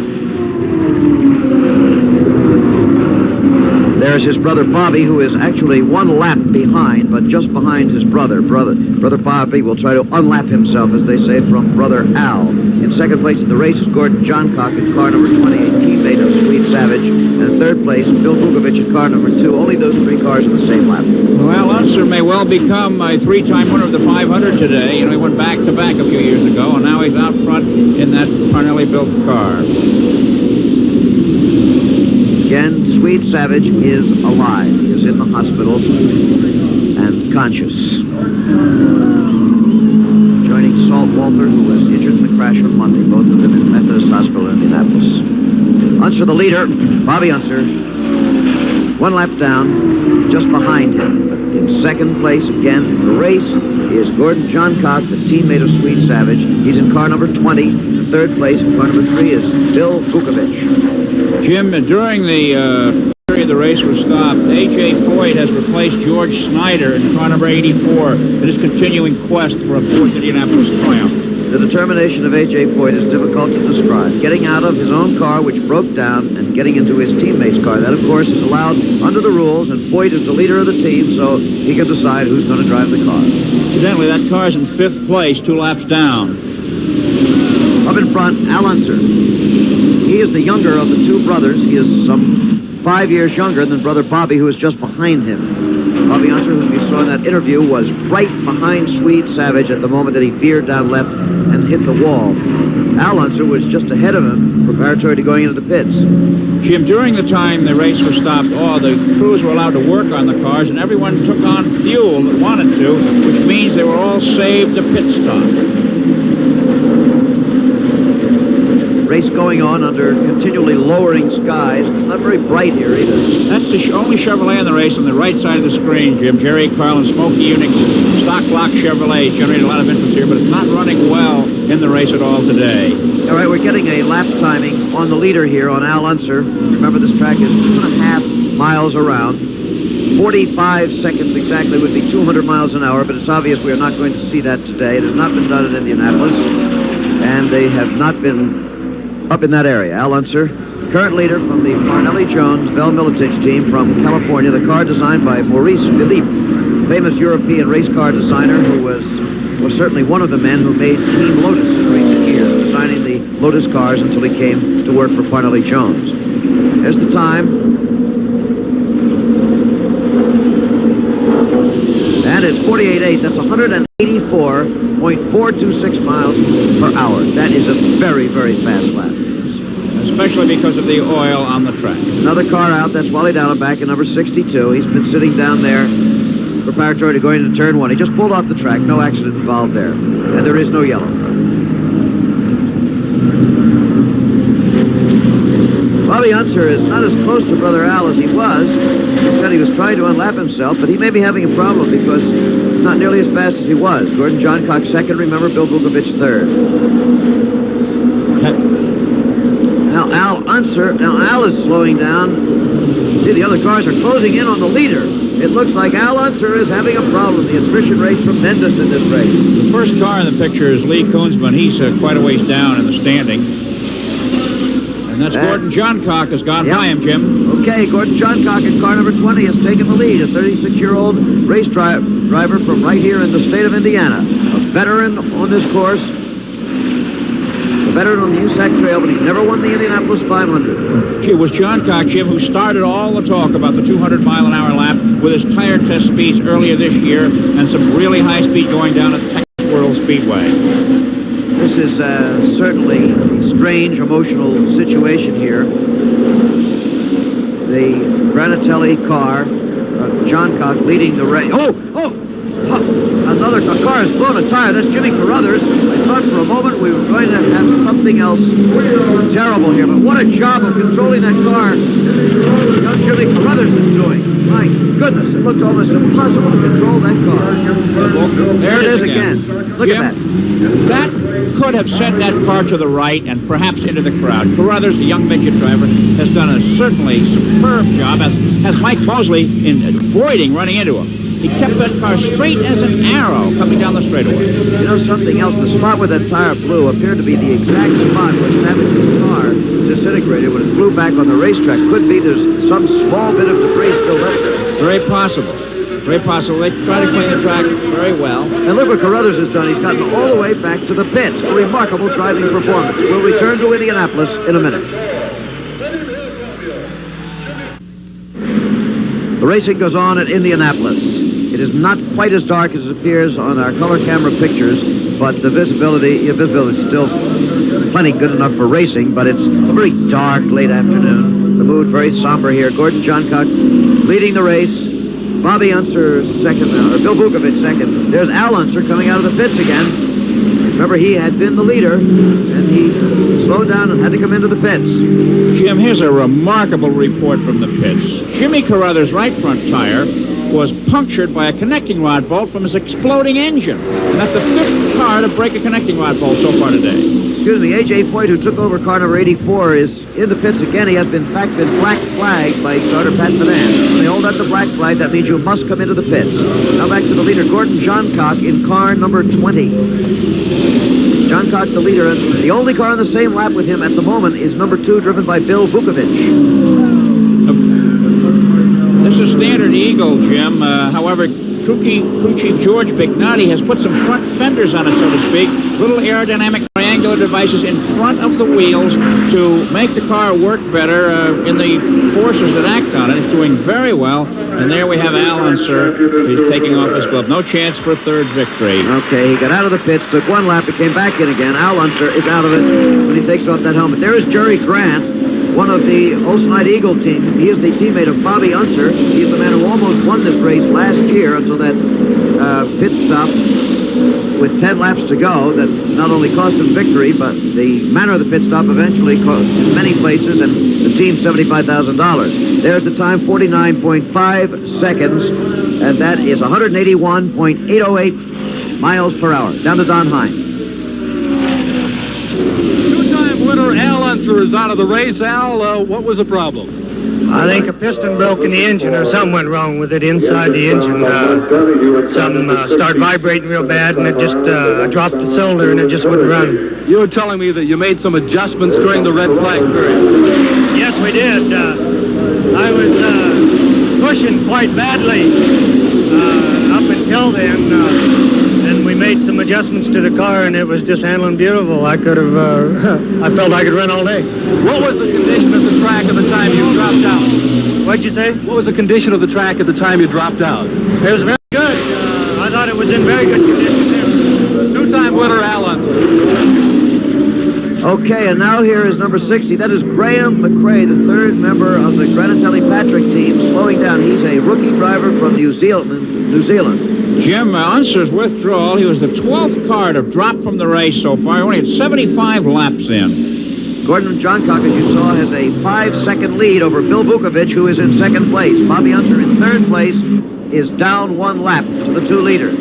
Speaker 2: There's his brother Bobby, who is actually one lap behind, but just behind his brother. Brother Bobby will try to unlap himself, as they say, from brother Al. In second place in the race is Gordon Johncock in car number 20, a teammate of Sweet Savage. And in third place, Bill Vukovich in car number 2. Only those three cars in the same lap.
Speaker 7: Well, Unser may well become a three-time winner of the 500 today. You know, he went back-to-back a few years ago, and now he's out front in that Parnelli-built car.
Speaker 2: Again, Sweet Savage is alive. He is in the hospital and conscious. Joining Salt Walter, who was injured in the crash on Monday, both of them in Methodist Hospital in Indianapolis. Unser, the leader, Bobby Unser, one lap down, just behind him. But in second place again in the race is Gordon Johncock, the teammate of Sweet Savage. He's in car number 20. In third place in car number 3 is Bill Vukovich.
Speaker 7: Jim, during the period the race was stopped, A.J. Foyt has replaced George Snyder in car number 84 in his continuing quest for a fourth Indianapolis triumph.
Speaker 2: The determination of A.J. Foyt is difficult to describe. Getting out of his own car, which broke down, and getting into his teammate's car. That, of course, is allowed under the rules, and Foyt is the leader of the team, so he can decide who's going to drive the car.
Speaker 7: Incidentally, that car's in fifth place, 2 laps down.
Speaker 2: Up in front, Al Unser. He is the younger of the two brothers. He is some 5 years younger than brother Bobby, who is just behind him. Bobby Unser, who we saw in that interview, was right behind Sweet Savage at the moment that he veered down left and hit the wall. Al Unser was just ahead of him, preparatory to going into the pits.
Speaker 7: Jim, during the time the race was stopped, all the crews were allowed to work on the cars, and everyone took on fuel that wanted to, which means they were all saved a pit stop.
Speaker 2: Race going on under continually lowering skies. It's not very bright here either.
Speaker 7: That's the only Chevrolet in the race on the right side of the screen, Jim. Jerry Carlin, Smokey Unix, stock block Chevrolet generated a lot of interest here, but it's not running well in the race at all today.
Speaker 2: All right, we're getting a lap timing on the leader here on Al Unser. Remember, this track is 2.5 miles around. 45 seconds exactly would be 200 miles an hour, but it's obvious we are not going to see that today. It has not been done at Indianapolis, and they have not been up in that area. Al Unser, current leader from the Parnelli-Jones Bell Militich team from California. The car designed by Maurice Philippe, famous European race car designer who was certainly one of the men who made Team Lotus in recent years, designing the Lotus cars until he came to work for Parnelli-Jones. There's the time. And it's 48.8. That's 184.426 miles per hour. That is a very, very fast lap.
Speaker 7: Especially because of the oil on the track.
Speaker 2: Another car out. That's Wally Dallenbach in number 62. He's been sitting down there preparatory to going into turn 1. He just pulled off the track. No accident involved there. And there is no yellow. Bobby Unser is not as close to Brother Al as he was. He said he was trying to unlap himself, but he may be having a problem because he's not nearly as fast as he was. Gordon Johncock second, remember, Bill Vukovich third. Now Al is slowing down. See, the other cars are closing in on the leader. It looks like Al Unser is having a problem. The attrition rate's tremendous in this race.
Speaker 7: The first car in the picture is Lee Koonsman. He's quite a ways down in the standing. And that's Gordon Johncock has gone by him, Jim.
Speaker 2: Okay, Gordon Johncock in car number 20 has taken the lead. A 36-year-old race driver from right here in the state of Indiana. A veteran on this course. A veteran on the USAC Trail, but he's never won the Indianapolis 500.
Speaker 7: It was Johncock, Jim, who started all the talk about the 200-mile-an-hour lap with his tire test speeds earlier this year and some really high speed going down at Texas World Speedway.
Speaker 2: This is certainly a strange, emotional situation here. The Granatelli car, Johncock leading the race. Another car has blown a tire. That's Jimmy Carruthers. I thought for a moment we were going to have something else terrible here, but what a job of controlling that car young Jimmy Carruthers is doing. My goodness, it looked almost impossible to control that car. There it is again. Look at that.
Speaker 7: That could have sent that car to the right and perhaps into the crowd. Carruthers, the young midget driver, has done a certainly superb job, as Mike Mosley, in avoiding running into him. He kept that car straight as an arrow coming down the straightaway.
Speaker 2: You know something else? The spot where that tire blew appeared to be the exact spot where Savage's car disintegrated when it flew back on the racetrack. Could be there's some small bit of debris still left there.
Speaker 7: Very possible. Very possible. They try to clean the track very well.
Speaker 2: And look what Carruthers has done. He's gotten all the way back to the pits. A remarkable driving performance. We'll return to Indianapolis in a minute. The racing goes on at Indianapolis. It is not quite as dark as it appears on our color camera pictures, but the visibility is still plenty good enough for racing, but it's a very dark late afternoon. The mood very somber here. Gordon Johncock leading the race. Bobby Unser second now, or Bill Vukovich second. There's Al Unser coming out of the pits again. Remember, he had been the leader, and he slowed down and had to come into the pits.
Speaker 7: Jim, here's a remarkable report from the pits. Jimmy Carruthers' right front tire was punctured by a connecting rod bolt from his exploding engine. And that's the fifth car to break a connecting rod bolt so far today.
Speaker 2: Excuse me, A.J. Foyt, who took over car number 84, is in the pits again. He has been black flagged by starter Pat Benan. When they hold up the black flag, that means you must come into the pits. Now back to the leader, Gordon Johncock, in car number 20. Johncock, the leader, and the only car on the same lap with him at the moment is number 2, driven by Bill Vukovich.
Speaker 7: This is standard Eagle, Jim. However, crew chief George Bignati has put some front fenders on it, so to speak. Little aerodynamic triangular devices in front of the wheels to make the car work better in the forces that act on it. It's doing very well. And there we have Al Unser. He's taking off his glove. No chance for a third victory.
Speaker 2: Okay, he got out of the pits, took one lap, and came back in again. Al Unser is out of it when he takes off that helmet. There is Jerry Grant, one of the Olsenite Eagle team. He is the teammate of Bobby Unser. He is the man who almost won this race last year until that pit stop with 10 laps to go that not only cost him victory, but the manner of the pit stop eventually cost in many places and the team $75,000. There's the time, 49.5 seconds, and that is 181.808 miles per hour. Down to Don Hine.
Speaker 8: Two-time winner Al Unser is out of the race. Al, what was the problem?
Speaker 12: I think a piston broke in the engine, or something went wrong with it inside the engine. Something started vibrating real bad, and it just I dropped the cylinder, and it just wouldn't run.
Speaker 8: You were telling me that you made some adjustments during the red flag period.
Speaker 12: Yes, we did. I was pushing quite badly up until then, and we made some adjustments to the car, and it was just handling beautiful. I could have, I felt I could run all day.
Speaker 8: What was the condition of the track at the time you dropped out?
Speaker 12: What'd you say?
Speaker 8: What was the condition of the track at the time you dropped out?
Speaker 12: It was very good. I thought it was in very good condition there.
Speaker 8: Two-time winner Al Unser.
Speaker 2: Okay, and now here is number 60. That is Graham McRae, the third member of the Granatelli Patrick team, slowing down. He's a rookie driver from New Zealand.
Speaker 7: Jim, Unser's withdrawal, he was the 12th car to drop from the race so far. He only had 75 laps in.
Speaker 2: Gordon Johncock, as you saw, has a 5-second lead over Bill Vukovich, who is in second place. Bobby Unser in third place is down one lap to the two leaders.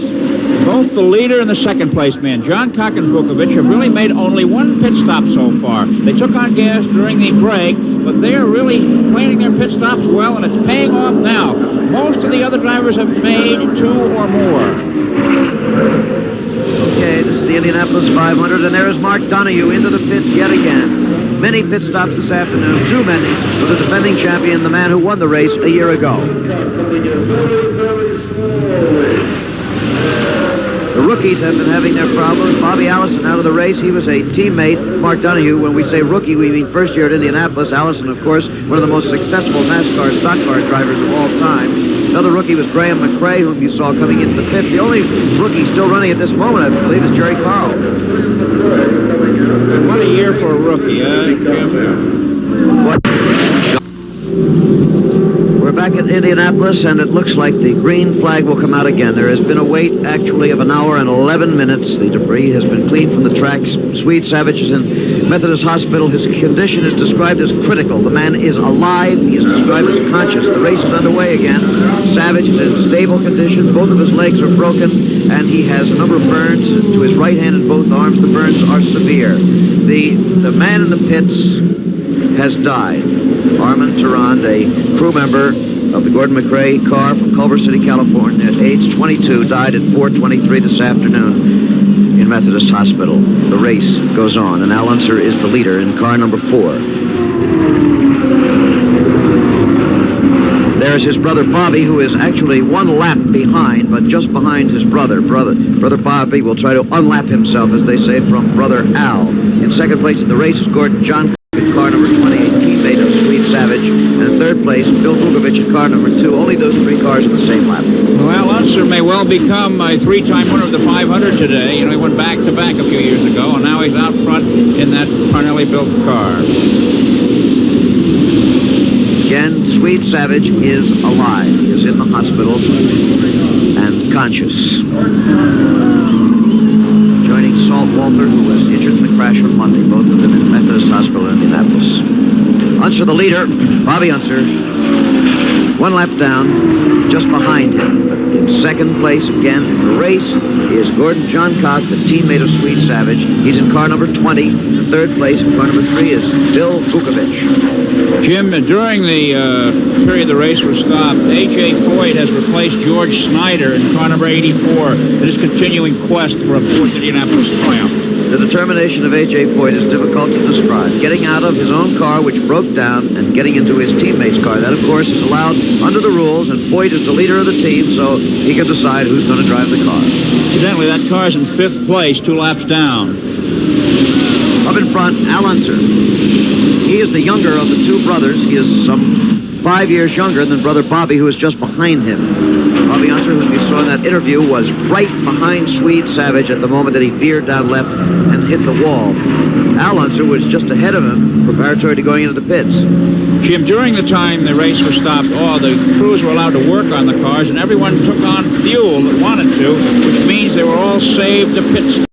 Speaker 7: Both the leader and the second place man, Johncock and Vukovich, have really made only one pit stop so far. They took on gas during the break, but they are really planning their pit stops well, and it's paying off now. Most of the other drivers have made 2 or more.
Speaker 2: Okay, this is the Indianapolis 500, and there is Mark Donohue into the pits yet again. Many pit stops this afternoon, too many for the defending champion, the man who won the race a year ago. The rookies have been having their problems. Bobby Allison out of the race. He was a teammate, Mark Donohue. When we say rookie, we mean first year at Indianapolis. Allison, of course, one of the most successful NASCAR stock car drivers of all time. Another rookie was Graham McRae, whom you saw coming into the pit. The only rookie still running at this moment, I believe, is Jerry Carl.
Speaker 7: What a year for a rookie, Jim?
Speaker 2: What? We're back at Indianapolis, and it looks like the green flag will come out again. There has been a wait, actually, of 1 hour and 11 minutes. The debris has been cleaned from the tracks. Swede Savage is in Methodist Hospital. His condition is described as critical. The man is alive. He is described as conscious. The race is underway again. Savage is in stable condition. Both of his legs are broken, and he has a number of burns to his right hand and both arms. The burns are severe. The man in the pits has died. Armand Tarrant, a crew member of the Gordon McRae car from Culver City, California, at age 22, died at 4:23 this afternoon in Methodist Hospital. The race goes on, and Al Unser is the leader in car number 4. There's his brother Bobby, who is actually 1 lap behind, but just behind his brother. Brother Bobby will try to unlap himself, as they say, from brother Al. In second place in the race is Gordon Johncock in car number 20, a teammate of Sweet Savage. And in third place, Bill Vukovich in car number 2. Only those 3 cars in the same lap.
Speaker 7: Well, Al Unser may well become a 3-time winner of the 500 today. You know, he went back-to-back a few years ago, and now he's out front in that Parnelli-built car.
Speaker 2: Again, Sweet Savage is alive. He is in the hospital and conscious. Joining Salt Walter, who was injured in the crash on Monday. Both of them in Methodist Hospital in Indianapolis. Unser, the leader, Bobby Unser, 1 lap down, just behind him. But in second place again in the race is Gordon Johncock, the teammate of Sweet Savage. He's in car number 20. In third place in car number 3 is Bill Vukovich.
Speaker 7: Jim, during the period the race was stopped, A.J. Foyt has replaced George Snyder in car number 84 in his continuing quest for a 4th Indianapolis triumph.
Speaker 2: The determination of A.J. Foyt is difficult to describe. Getting out of his own car, which broke down, and getting into his teammate's car. That, of course, is allowed under the rules, and Foyt is the leader of the team, so he can decide who's going to drive the car.
Speaker 7: Incidentally, that car's in 5th place, 2 laps down.
Speaker 2: Up in front, Al Unser. He is the younger of the 2 brothers. He is some 5 years younger than brother Bobby, who is just behind him. Bobby Unser, who we saw in that interview, was right behind Sweet Savage at the moment that he veered down left and hit the wall. Al Unser was just ahead of him, preparatory to going into the pits.
Speaker 7: Jim, during the time the race was stopped, all the crews were allowed to work on the cars, and everyone took on fuel that wanted to, which means they were all saved to pit stop.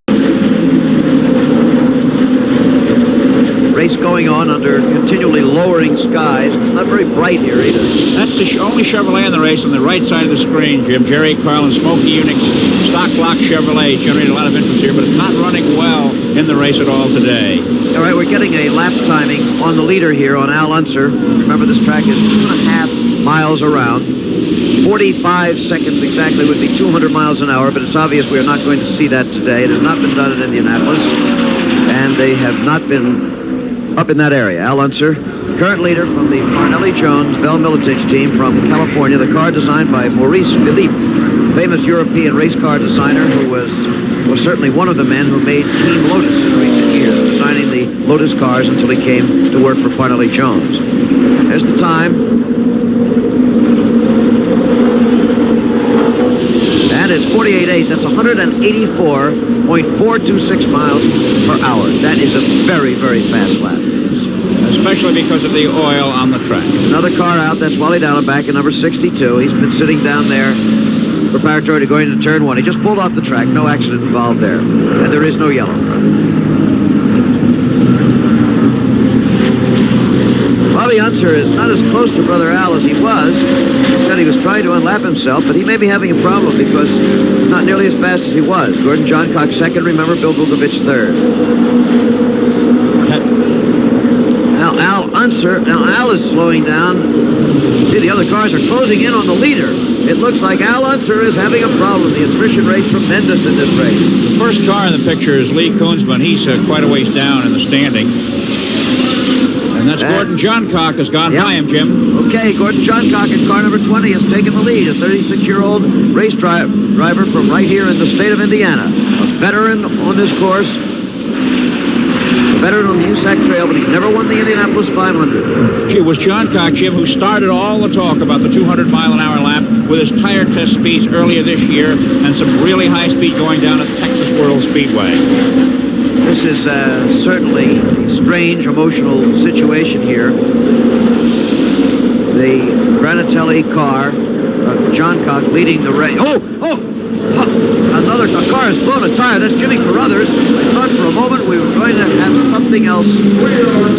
Speaker 2: Race going on under continually lowering skies. It's not very bright here either.
Speaker 7: That's the only Chevrolet in the race on the right side of the screen, Jim. Jerry Carlin, Smokey Unix, stock block Chevrolet generated a lot of interest here, but it's not running well in the race at all today.
Speaker 2: All right, we're getting a lap timing on the leader here on Al Unser. Remember, this track is 2.5 miles around. 45 seconds exactly would be 200 miles an hour, but it's obvious we are not going to see that today. It has not been done at Indianapolis, and they have not been up in that area. Al Unser, current leader from the Parnelli Jones Bell Militich team from California. The car designed by Maurice Philippe, famous European race car designer who was certainly one of the men who made Team Lotus in recent years, designing the Lotus cars until he came to work for Parnelli Jones. There's the time. And it's 48.8. That's 184.426 miles per hour. That is a very, very fast lap.
Speaker 7: Especially because of the oil on the track.
Speaker 2: Another car out. That's Wally Dallenbach in number 62. He's been sitting down there preparatory to going into turn 1. He just pulled off the track. No accident involved there. And there is no yellow. Bobby Unser is not as close to brother Al as he was. He said he was trying to unlap himself, but he may be having a problem because he's not nearly as fast as he was. Gordon Johncock second, remember, Bill Vukovich third. Now Al is slowing down. See, the other cars are closing in on the leader. It looks like Al Unser is having a problem. The attrition rate's tremendous in this race.
Speaker 7: The first car in the picture is Lee Koonsman. He's quite a ways down in the standing. And that's Gordon Johncock has gone by him, Jim.
Speaker 2: Okay, Gordon Johncock in car number 20 has taken the lead. A 36-year-old race driver from right here in the state of Indiana. A veteran on this course. A veteran on the USAC Trail, but he's never won the Indianapolis 500.
Speaker 7: It was Johncock, Jim, who started all the talk about the 200-mile-an-hour lap with his tire test speeds earlier this year and some really high speed going down at Texas World Speedway.
Speaker 2: This is certainly a strange, emotional situation here. The Granatelli car, Johncock leading the race. Another car has blown a tire. That's Jimmy Carruthers. I thought for a moment we were going to have something else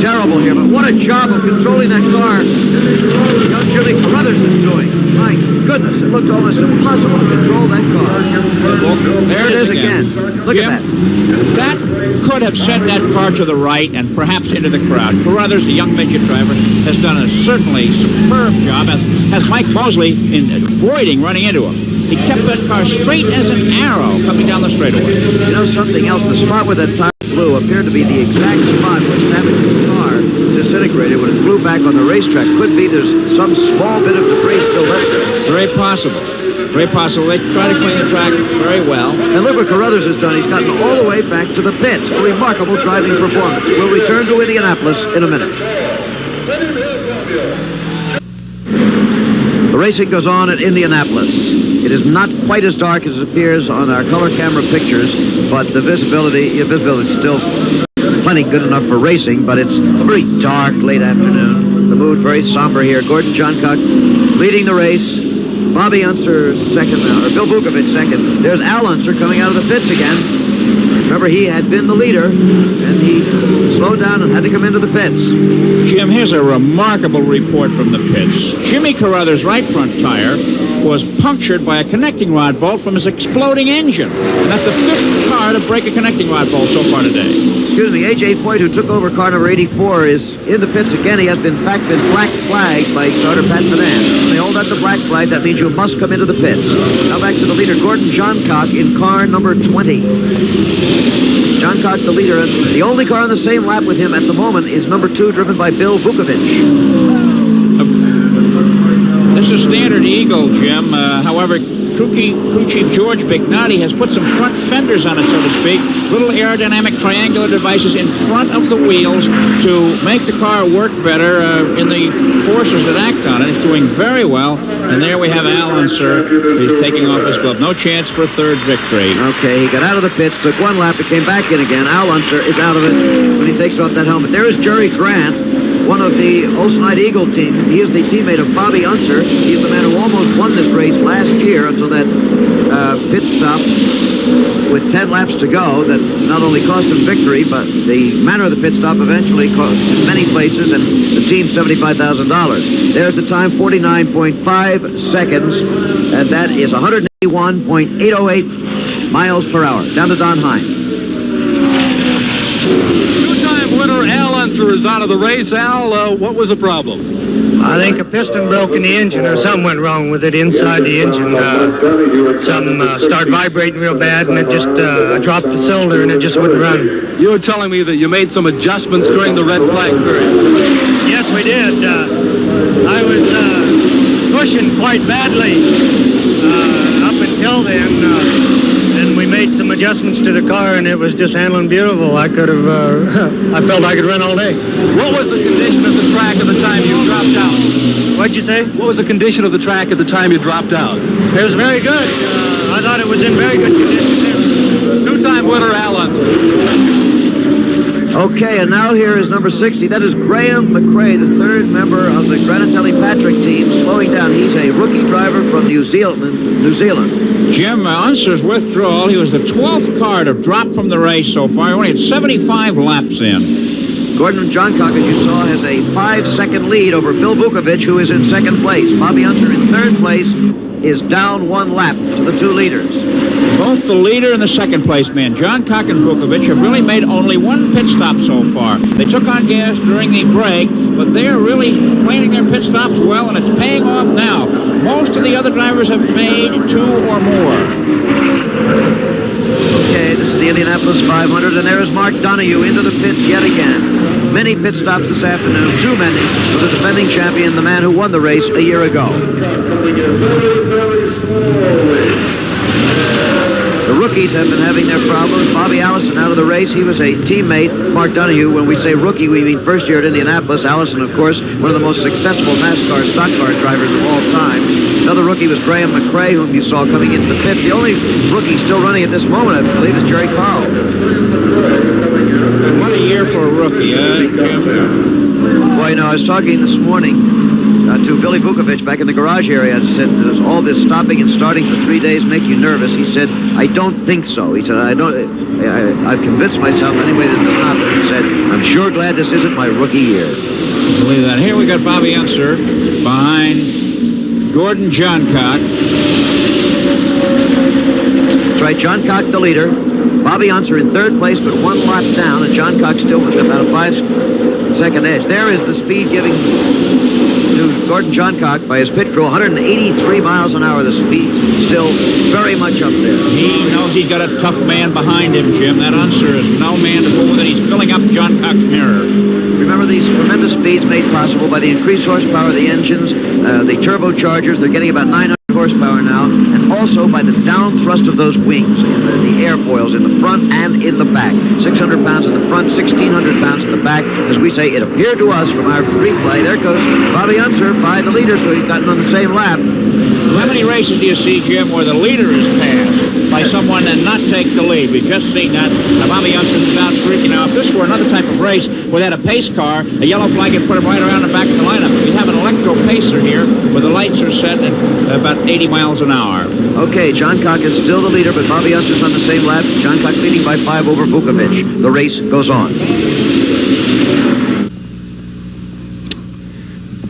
Speaker 2: terrible here, but what a job of controlling that car young Jimmy Carruthers is doing. My goodness, it looked almost impossible to control that car.
Speaker 7: There it is again.
Speaker 2: Look Look
Speaker 7: Jim,
Speaker 2: at that.
Speaker 7: that could have sent that car to the right and perhaps into the crowd. Carruthers, the young midget driver, has done a certainly superb job, as Mike Mosley in avoiding running into him. He kept that car straight as an arrow coming down the straightaway.
Speaker 2: You know something else? The spot where that tire flew appeared to be the exact spot where Savage's car disintegrated when it flew back on the racetrack. Could be there's some small bit of debris still left there.
Speaker 7: Very possible. Very possible. They try to clean the track very well.
Speaker 2: And look what Carruthers has done. He's gotten all the way back to the pits. A remarkable driving performance. We'll return to Indianapolis in a minute. The racing goes on at Indianapolis. It is not quite as dark as it appears on our color camera pictures, but the visibility is still plenty good enough for racing, but it's a very dark late afternoon. The mood very somber here. Gordon Johncock leading the race. Bobby Unser second now, or Bill Vukovich second. There's Al Unser coming out of the pits again. Remember, he had been the leader, and he slowed down and had to come into the pits.
Speaker 7: Jim, here's a remarkable report from the pits. Jimmy Carruthers' right front tire was punctured by a connecting rod bolt from his exploding engine. And that's the fifth car to break a connecting rod bolt so far today.
Speaker 2: Excuse me, A.J. Foyt, who took over car number 84, is in the pits again. He has been black flagged by starter Pat Sedan. They hold out the black flag. That means you must come into the pits. Now back to the leader, Gordon Johncock, in car number 20. Johncock, the leader, and the only car on the same lap with him at the moment is number 2, driven by Bill Vukovich.
Speaker 7: This is standard Eagle, Jim. However, crew chief George Bignati has put some front fenders on it, so to speak, little aerodynamic triangular devices in front of the wheels to make the car work better in the forces that act on it. It's doing very well. And there we have Al Unser. He's taking off his glove. No chance for a third victory.
Speaker 2: Okay, he got out of the pits, took one lap, and came back in again. Al Unser is out of it when he takes off that helmet. There is Jerry Grant, one of the Olsenite Eagle team. He is the teammate of Bobby Unser. He's the man who almost won this race last year until that pit stop with 10 laps to go that not only cost him victory, but the manner of the pit stop eventually cost in many places and the team $75,000. There's the time, 49.5 seconds, and that is 181.808 miles per hour. Down to Don Hine.
Speaker 13: Two-time winner Al Unser is out of the race. Al, what was the problem?
Speaker 12: I think a piston broke in the engine, or something went wrong with it inside the engine. Some started vibrating real bad, and it just dropped the cylinder, and it just wouldn't run.
Speaker 13: You were telling me that you made some adjustments during the red flag period.
Speaker 12: Yes, we did. I was pushing quite badly up until then. And we made some adjustments to the car, and it was just handling beautiful. I could have, I felt I could run all day.
Speaker 13: What was the condition of the track at the time you dropped out?
Speaker 12: What'd you say?
Speaker 13: What was the condition of the track at the time you dropped out?
Speaker 12: It was very good. I thought it was in very good condition.
Speaker 13: Two-time winner Al Unser.
Speaker 2: Okay, and now here is number 60. That is Graham McRae, the third member of the Granatelli Patrick team, slowing down. He's a rookie driver from New Zealand.
Speaker 7: Jim, Unser's withdrawal, he was the 12th car to drop from the race so far. He only had 75 laps in.
Speaker 2: Gordon Johncock, as you saw, has a 5-second lead over Bill Vukovich, who is in second place. Bobby Unser in third place is down one lap to the two leaders.
Speaker 7: Both the leader and the second place man, Johncock and Vukovich, have really made only one pit stop so far. They took on gas during the break, but they're really planning their pit stops well, and it's paying off now. Most of the other drivers have made 2 or more.
Speaker 2: Okay, this is the Indianapolis 500, and there is Mark Donohue into the pits yet again. Many pit stops this afternoon, too many for the defending champion, the man who won the race a year ago. The rookies have been having their problems. Bobby Allison out of the race. He was a teammate, Mark Donohue. When we say rookie, we mean first year at Indianapolis. Allison, of course, one of the most successful NASCAR stock car drivers of all time. Another rookie was Graham McRae, whom you saw coming into the pit. The only rookie still running at this moment, I believe, is Jerry Carl.
Speaker 7: What a year for a rookie, Jim?
Speaker 2: Well, you know, I was talking this morning to Billy Vukovich back in the garage area. I said, does all this stopping and starting for 3 days make you nervous? He said, I don't think so. He said, I've convinced myself anyway that it does not. But he said, I'm sure glad this isn't my rookie year.
Speaker 7: I believe that. Here we got Bobby Unser behind Gordon Johncock.
Speaker 2: right, Johncock the leader. Bobby Unser in third place, but one lap down, and Johncock still with about a 5-second edge. There is the speed giving to Gordon Johncock by his pit crew, 183 miles an hour. The speed still very much up there.
Speaker 7: He knows he's got a tough man behind him, Jim. That Unser is no man to fool with it. He's filling up Johncock's mirror.
Speaker 2: Remember these tremendous speeds made possible by the increased horsepower of the engines, the turbochargers. They're getting about 900 horsepower now, and also by the down thrust of those wings in the airfoils in the front and in the back. 600 pounds in the front, 1,600 pounds in the back. As we say, it appeared to us from our replay. There goes Bobby Unser by the leader, so he's gotten on the same lap.
Speaker 7: How many races do you see, Jim, where the leader is passed by someone and not take the lead? We've just seen that. Bobby Unser is out streaking. Now, if this were another type of race where they had a pace car, a yellow flag would put him right around the back of the lineup. We have an electro pacer here where the lights are set at about 80 miles an hour.
Speaker 2: Okay, Johncock is still the leader, but Bobby Unser's on the same lap. Johncock leading by 5 over Vukovic. The race goes on.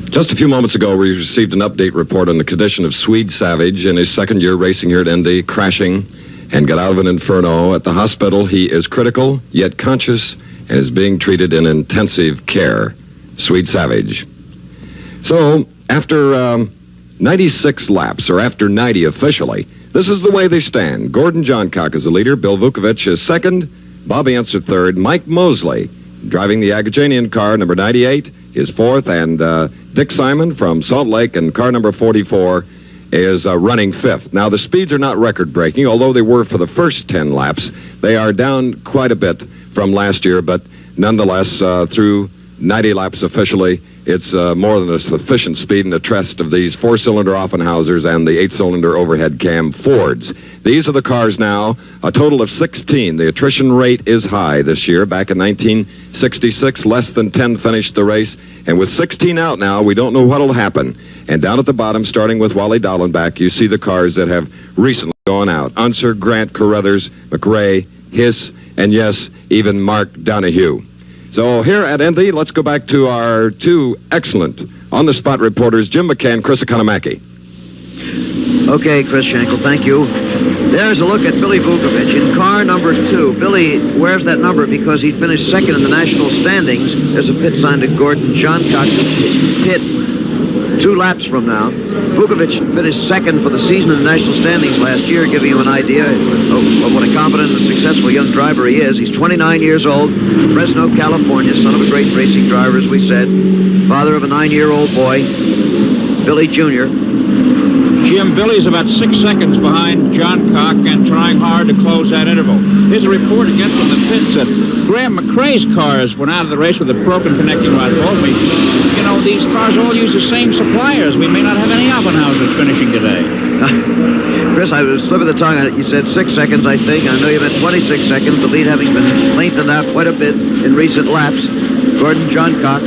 Speaker 10: Just a few moments ago, we received an update report on the condition of Swede Savage in his second year racing here at Indy, crashing and got out of an inferno. At the hospital, he is critical, yet conscious, and is being treated in intensive care. Swede Savage. So, after 96 laps, or after 90 officially, this is the way they stand. Gordon Johncock is the leader, Bill Vukovic is second, Bobby Unser third, Mike Mosley driving the Agajanian car, number 98, is fourth, and Dick Simon from Salt Lake and car number 44 is running fifth. Now, the speeds are not record-breaking, although they were for the first 10 laps. They are down quite a bit from last year, but nonetheless, through 90 laps officially, it's more than a sufficient speed and a trust of these 4-cylinder Offenhausers and the 8-cylinder overhead cam Fords. These are the cars now, a total of 16. The attrition rate is high this year. Back in 1966, less than 10 finished the race. And with 16 out now, we don't know what'll happen. And down at the bottom, starting with Wally Dallenbach, you see the cars that have recently gone out. Unser, Grant, Carruthers, McRae, Hiss, and yes, even Mark Donahue. So here at Indy, let's go back to our two excellent on-the-spot reporters, Jim McCann, Chris Economaki.
Speaker 2: Okay, Chris Schenkel, thank you. There's a look at Billy Vukovic in car number 2. Billy wears that number because he finished second in the national standings. There's a pit sign to Gordon Johncock pit 2 laps from now. Vukovic finished second for the season in the national standings last year, giving you an idea of what a competent and successful young driver he is. He's 29 years old, Fresno, California, son of a great racing driver, as we said, father of a 9-year-old boy, Billy Jr.
Speaker 7: Jim, Billy's about 6 seconds behind Johncock and trying hard to close that interval. Here's a report again from the pits that Graham McRae's cars went out of the race with a broken connecting rod. Told me, you know, these cars all use the same suppliers. We may not have any Offenhausers finishing today.
Speaker 2: Chris, I was slipping the tongue on it. You said 6 seconds, I think. I know you meant 26 seconds, the lead having been lengthened out quite a bit in recent laps. Gordon Johncock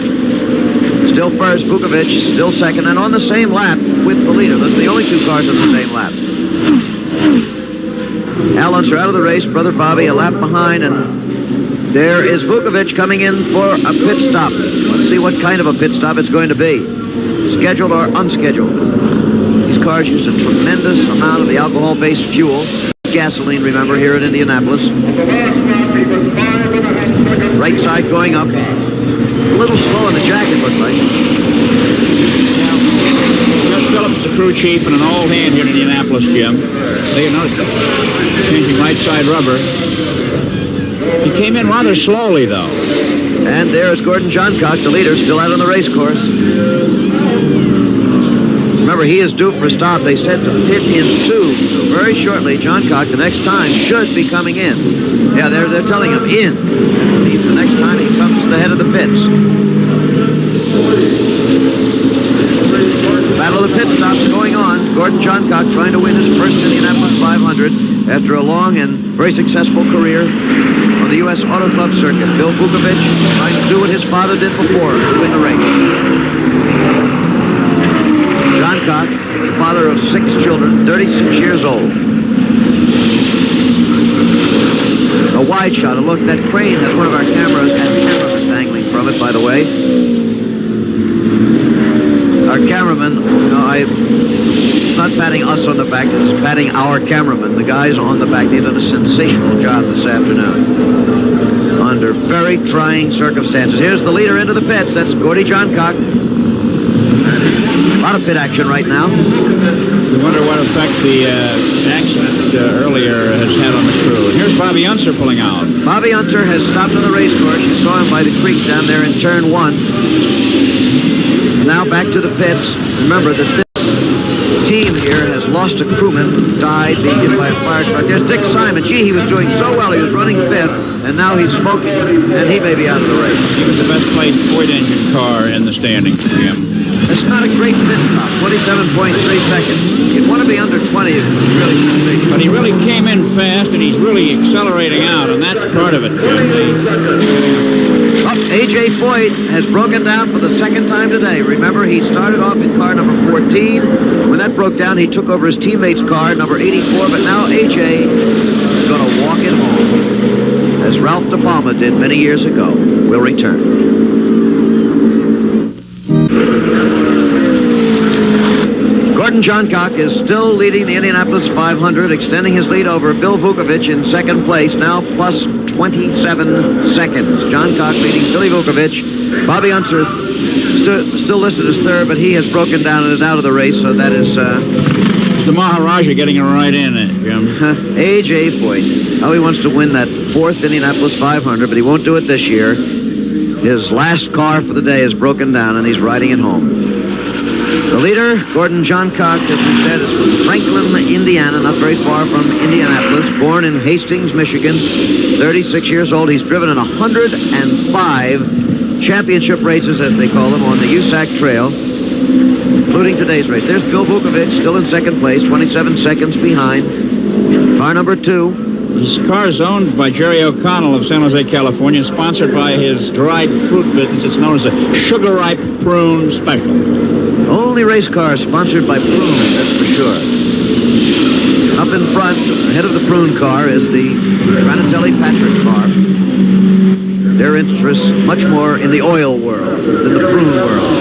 Speaker 2: still first, Vukovic still second, and on the same lap with the leader. Those are the only 2 cars on the same lap. Al Unser out of the race, brother Bobby a lap behind, and there is Vukovic coming in for a pit stop. Let's see what kind of a pit stop it's going to be, scheduled or unscheduled. These cars use a tremendous amount of the alcohol-based fuel. Gasoline, remember, here in Indianapolis. Right side going up. A little slow on the jack, it looks like.
Speaker 7: Gus Phillips, the crew chief, and an old hand here in Indianapolis, Jim. They noticed that. Changing right side rubber. He came in rather slowly, though.
Speaker 2: And there's Gordon Johncock, the leader, still out on the race course. Remember, he is due for a stop. They said to pit in 2. So very shortly, Johncock, the next time, should be coming in. Yeah, they're telling him in. That means the next time he comes to the head of the pits. Battle of the pit stops going on. Gordon Johncock trying to win his first Indianapolis 500 after a long and very successful career on the U.S. Auto Club circuit. Bill Vukovic trying to do what his father did before, to win the race. Johncock, the father of 6 children, 36 years old. A wide shot, a look. That crane has one of our cameras, and the camera was dangling from it, by the way. Our Our cameraman, it's not patting us on the back, it's patting our cameraman. The guys on the back, they've done a sensational job this afternoon under very trying circumstances. Here's the leader into the pits. That's Gordy Johncock. A lot of pit action right now.
Speaker 7: We wonder what effect the accident earlier has had on the crew. Here's Bobby Unser pulling out.
Speaker 2: Bobby Unser has stopped on the race course. You saw him by the creek down there in turn 1. Now back to the pits. Remember that this team here has lost a crewman, died, being hit by a fire truck. There's Dick Simon. Gee, he was doing so well. He was running fifth, and now he's smoking, and he may be out of the race.
Speaker 7: He was the best placed Ford engine car in the standings, Jim.
Speaker 2: It's not a great pit stop, 27.3 seconds. You'd want to be under 20 if it was really sensational.
Speaker 7: But he really came in fast, and he's really accelerating out, and that's part of it, Jim.
Speaker 2: A.J. Foyt has broken down for the second time today. Remember, he started off in car number 14. When that broke down, he took over his teammate's car, number 84, but now A.J. is going to walk it home, as Ralph De Palma did many years ago. We'll return. Gordon Johncock is still leading the Indianapolis 500, extending his lead over Bill Vukovich in second place, now plus 27 seconds. Johncock leading Billy Vukovich. Bobby Unser still listed as third, but he has broken down and is out of the race, so that is...
Speaker 7: It's the Maharaja getting right in it, Jim.
Speaker 2: A.J. Foyt. Now he wants to win that fourth Indianapolis 500, but he won't do it this year. His last car for the day is broken down, and he's riding it home. The leader, Gordon Johncock, as we said, is from Franklin, Indiana, not very far from Indianapolis. Born in Hastings, Michigan, 36 years old. He's driven in 105 championship races, as they call them, on the USAC Trail, including today's race. There's Bill Vukovich, still in second place, 27 seconds behind. Car number 2.
Speaker 7: This car is owned by Jerry O'Connell of San Jose, California, sponsored by his dried fruit business. It's known as a Sugar Ripe Prune Special.
Speaker 2: Only race car sponsored by prunes, that's for sure. Up in front, ahead of the prune car, is the Granatelli-Patrick car. Their interest much more in the oil world than the prune world.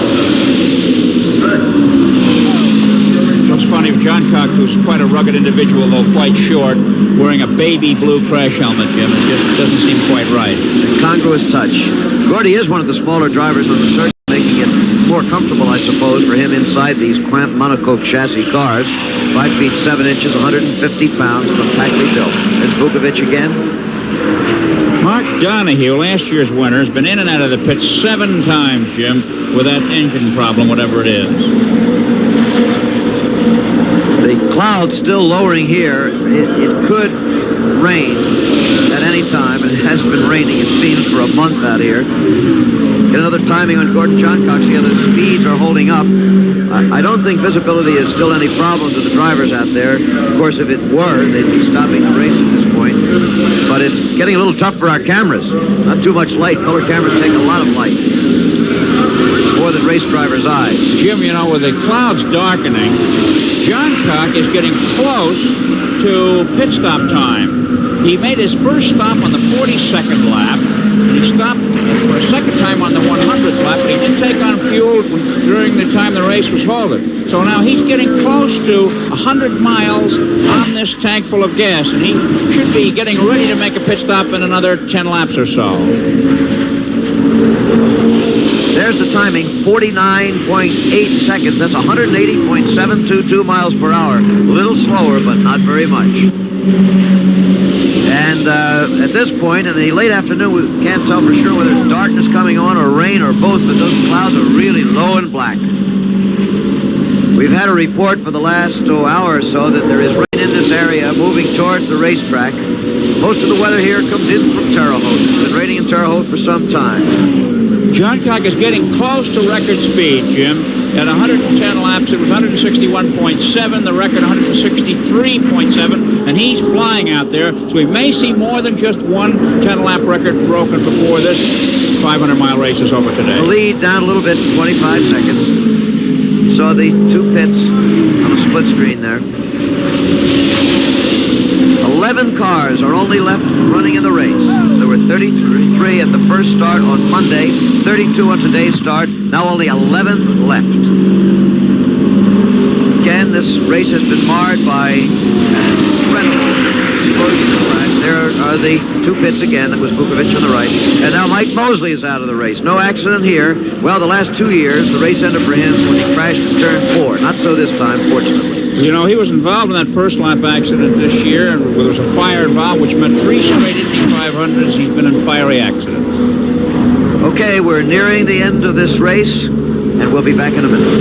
Speaker 7: Looks funny of Johncock, who's quite a rugged individual, though quite short, wearing a baby blue crash helmet, Jim. It just doesn't seem quite right.
Speaker 2: A congruous touch. Gordy is one of the smaller drivers on the circuit, making it more comfortable, I suppose, for him inside these cramped monocoque chassis cars. 5 feet 7 inches, 150 pounds, compactly built. There's Vukovich again.
Speaker 7: Mark Donahue, last year's winner, has been in and out of the pit 7 times, Jim, with that engine problem, whatever it is.
Speaker 2: The cloud's still lowering here. It could rain at any time, and it has been raining, it seems, for a month out here. Get another timing on Gordon Johncock. The other speeds are holding up. I don't think visibility is still any problem to the drivers out there. Of course, if it were, they'd be stopping the race at this point. But it's getting a little tough for our cameras. Not too much light. Color cameras take a lot of light. More than race drivers' eyes.
Speaker 7: Jim, you know, with the clouds darkening, Johncock is getting close to pit stop time. He made his first stop on the 42nd lap, and he stopped for a second time on the 100th lap, but he didn't take on fuel during the time the race was halted. So now he's getting close to 100 miles on this tank full of gas, and he should be getting ready to make a pit stop in another 10 laps or so.
Speaker 2: There's the timing, 49.8 seconds. That's 180.722 miles per hour. A little slower, but not very much. And at this point, in the late afternoon, we can't tell for sure whether it's darkness coming on or rain or both, but those clouds are really low and black. We've had a report for the last hour or so that there is rain in this area moving towards the racetrack. Most of the weather here comes in from Terre Haute. It's been raining in Terre Haute for some time.
Speaker 7: Johncock is getting close to record speed, Jim. At 110 laps, it was 161.7, the record 163.7, and he's flying out there, so we may see more than just one 10-lap record broken before this 500-mile race is over today.
Speaker 2: The lead down a little bit, 25 seconds. Saw the 2 pits on the split screen there. 11 cars are only left running in the race. There were 33 at the first start on Monday, 32 on today's start, now only 11 left. Again, this race has been marred by There are the two pits again. That was Vukovic on the right. And now Mike Mosley is out of the race. No accident here. Well, the last 2 years, the race ended for him when he crashed at turn 4. Not so this time, fortunately.
Speaker 7: You know, he was involved in that first lap accident this year, and there was a fire involved, which meant 3 straight Indy 500s. He's been in fiery accidents.
Speaker 2: Okay, we're nearing the end of this race, and we'll be back in a minute.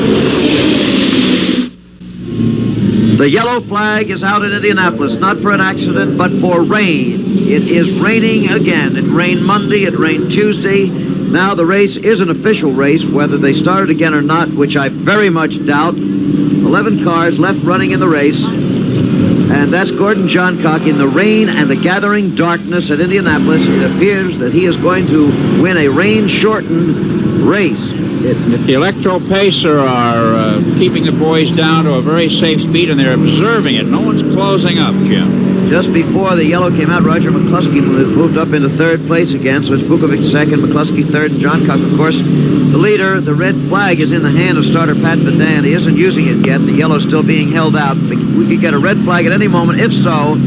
Speaker 2: The yellow flag is out in Indianapolis, not for an accident, but for rain. It is raining again. It rained Monday, it rained Tuesday. Now the race is an official race, whether they started again or not, which I very much doubt. 11 cars left running in the race. And that's Gordon Johncock in the rain and the gathering darkness at Indianapolis. It appears that he is going to win a rain-shortened race.
Speaker 7: The Electro Pacer are keeping the boys down to a very safe speed, and they're observing it. No one's closing up, Jim.
Speaker 2: Just before the yellow came out, Roger McCluskey moved up into third place again, so it's Vukovic second, McCluskey third, and Johncock, of course, the leader. The red flag is in the hand of starter Pat Vadan. He isn't using it yet. The yellow's still being held out. We could get a red flag at any moment. If so,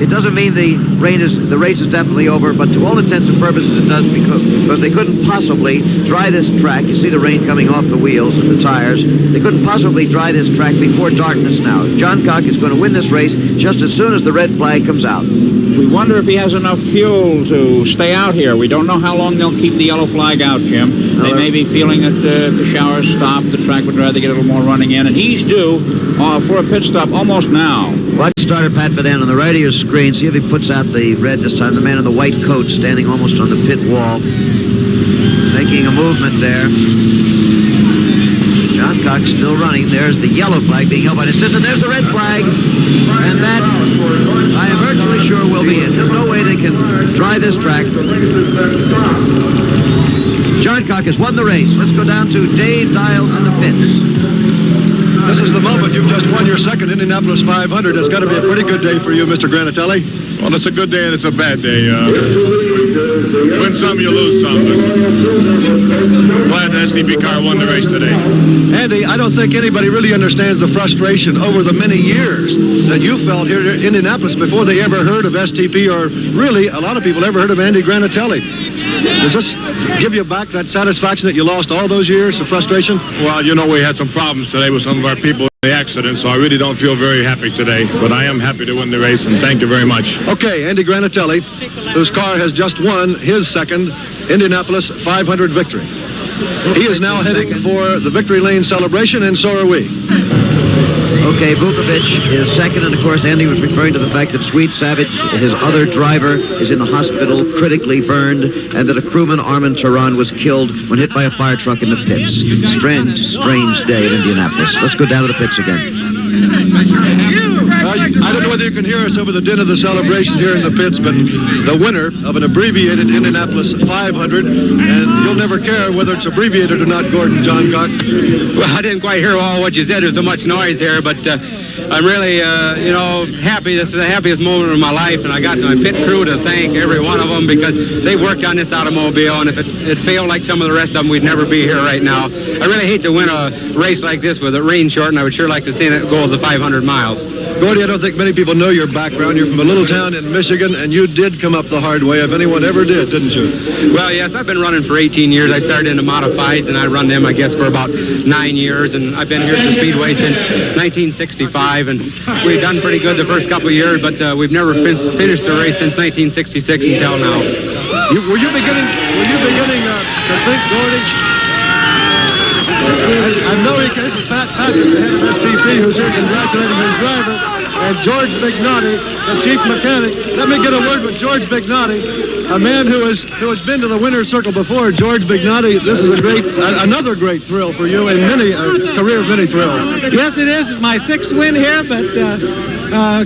Speaker 2: it doesn't mean the race is definitely over, but to all intents and purposes it does, because they couldn't possibly dry this track. You see the rain coming off the wheels and the tires. They couldn't possibly dry this track before darkness now. Johncock is going to win this race just as soon as the red flag comes out.
Speaker 7: We wonder if he has enough fuel to stay out here. We don't know how long they'll keep the yellow flag out, Jim. They may be feeling that if the showers stop, the track would rather get a little more running in, and he's due for a pit stop almost now.
Speaker 2: Watch starter Pat Vadan on the right of your screen. See if he puts out the red this time. The man in the white coat standing almost on the pit wall, making a movement there. Johncock's still running. There's the yellow flag being held by the assistant. There's the red flag. And that, I am virtually sure, will be it. There's no way they can dry this track. Johncock has won the race. Let's go down to Dave Dials in the pits.
Speaker 5: This is the moment. You've just won your second Indianapolis 500. It's got to be a pretty good day for you, Mr. Granatelli.
Speaker 1: Well, it's a good day and it's a bad day. Win some, you lose some. Glad the SDP car won the race today.
Speaker 5: Andy, I don't think anybody really understands the frustration over the many years that you felt here in Indianapolis before they ever heard of STP, or really a lot of people ever heard of Andy Granatelli. Does this give you back that satisfaction that you lost all those years of frustration?
Speaker 1: Well, you know, we had some problems today with some of our people in the accident, so I really don't feel very happy today. But I am happy to win the race, and thank you very much.
Speaker 5: Okay, Andy Granatelli, whose car has just won his second Indianapolis 500 victory. He is now heading for the Victory Lane celebration, and so are we.
Speaker 2: Okay, Vukovic is second, and of course Andy was referring to the fact that Sweet Savage, his other driver, is in the hospital, critically burned, and that a crewman, Armand Turan, was killed when hit by a fire truck in the pits. Strange day in Indianapolis. Let's go down to the pits again.
Speaker 5: I don't know whether you can hear us over the din of the celebration here in the pits, but the winner of an abbreviated Indianapolis 500, and you'll never care whether it's abbreviated or not, Gordon Johncock.
Speaker 11: Well, I didn't quite hear all what you said. There's so much noise here, but I'm really, happy. This is the happiest moment of my life, and I got my pit crew to thank every one of them because they worked on this automobile, and if it failed like some of the rest of them, we'd never be here right now. I really hate to win a race like this with it rain short, and I would sure like to see it go the 500 miles.
Speaker 5: Gordy, I don't think many people know your background. You're from a little town in Michigan, and you did come up the hard way, if anyone ever did, didn't you?
Speaker 11: Well, yes, I've been running for 18 years. I started in the modifieds, and I run them, I guess, for about 9 years, and I've been here at the Speedway since 1965, and we've done pretty good the first couple of years, but we've never finished a race since 1966 until now.
Speaker 5: Were you beginning to think, Gordy? I know this is Pat Patrick, the head of STP, who's here congratulating his driver, and George Bignotti, the chief mechanic. Let me get a word with George Bignotti, a man who has been to the winner's circle before. George Bignotti, this is another great thrill for you, and career of many thrills.
Speaker 14: Yes, it is. It's my 6th win here, but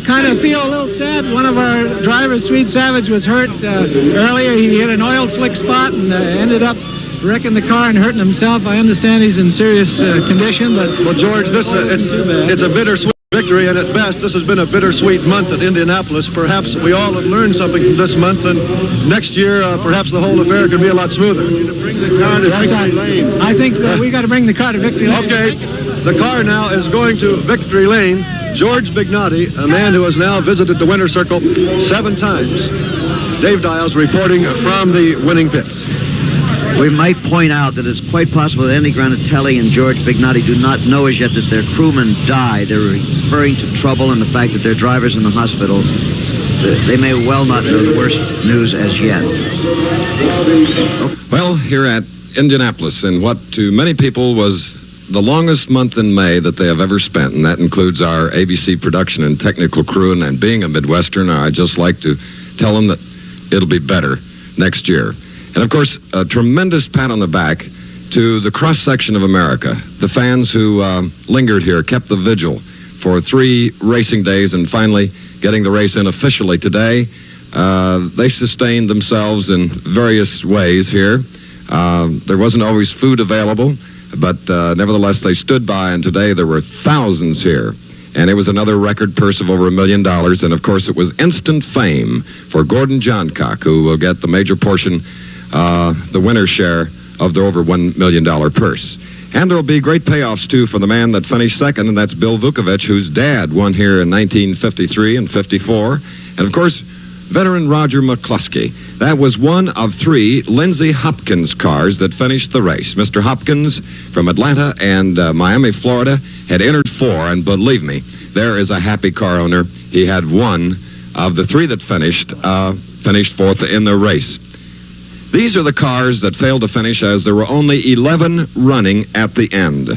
Speaker 14: kind of feel a little sad. One of our drivers, Sweet Savage, was hurt earlier. He hit an oil slick spot and ended up wrecking the car and hurting himself. I understand he's in serious condition, but
Speaker 5: well, George, it's a bittersweet victory. victory, and at best, this has been a bittersweet month at Indianapolis. Perhaps we all have learned something from this month, and next year, perhaps the whole affair could be a lot smoother.
Speaker 14: I think that we got to bring the car to victory lane.
Speaker 5: Okay, the car now is going to victory lane. George Bignotti, a man who has now visited the winner's circle 7 times. Dave Dials reporting from the winning pits.
Speaker 2: We might point out that it's quite possible that Andy Granatelli and George Bignotti do not know as yet that their crewman died. They're referring to trouble and the fact that their driver's in the hospital. They may well not know the worst news as yet.
Speaker 10: Well, here at Indianapolis, in what to many people was the longest month in May that they have ever spent, and that includes our ABC production and technical crew, and being a Midwesterner, I'd just like to tell them that it'll be better next year. And, of course, a tremendous pat on the back to the cross-section of America, the fans who lingered here, kept the vigil for 3 racing days, and finally getting the race in officially today. They sustained themselves in various ways here. There wasn't always food available, but nevertheless, they stood by, and today there were thousands here. And it was another record purse of over $1 million, and, of course, it was instant fame for Gordon Johncock, who will get the major portion, the winner's share of the over $1 million purse. And there will be great payoffs, too, for the man that finished second, and that's Bill Vukovich, whose dad won here in 1953 and 54. And, of course, veteran Roger McCluskey. That was one of 3 Lindsey Hopkins cars that finished the race. Mr. Hopkins from Atlanta and Miami, Florida, had entered 4, and believe me, there is a happy car owner. He had one of the 3 that finished 4th in the race. These are the cars that failed to finish, as there were only 11 running at the end.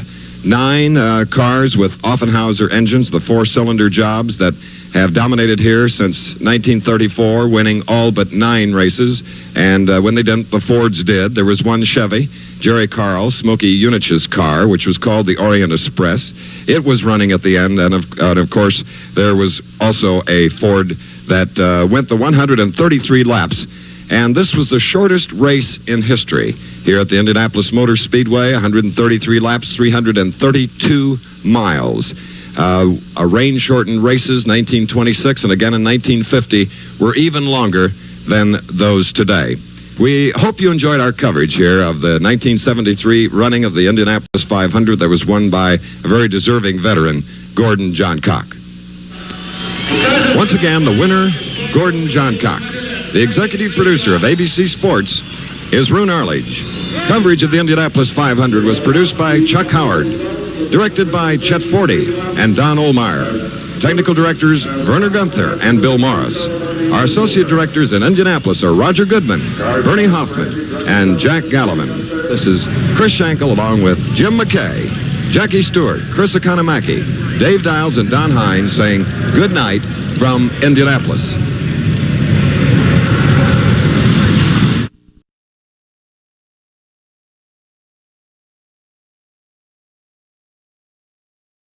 Speaker 10: 9 cars with Offenhauser engines, the 4-cylinder jobs that have dominated here since 1934, winning all but 9 races. And when they didn't, the Fords did. There was one Chevy, Jerry Carl, Smokey Unich's car, which was called the Orient Express. It was running at the end, and of course, there was also a Ford that went the 133 laps. And this was the shortest race in history here at the Indianapolis Motor Speedway, 133 laps, 332 miles. Rain-shortened races, 1926 and again in 1950, were even longer than those today. We hope you enjoyed our coverage here of the 1973 running of the Indianapolis 500 that was won by a very deserving veteran, Gordon Johncock. Once again, the winner, Gordon Johncock. The executive producer of ABC Sports is Roone Arledge. Coverage of the Indianapolis 500 was produced by Chuck Howard, directed by Chet Forty and Don Ohlmeyer. Technical directors Werner Gunther and Bill Morris. Our associate directors in Indianapolis are Roger Goodman, Bernie Hoffman, and Jack Gallivan. This is Chris Schenkel along with Jim McKay, Jackie Stewart, Chris Economaki, Dave Dials, and Don Hines saying good night from Indianapolis.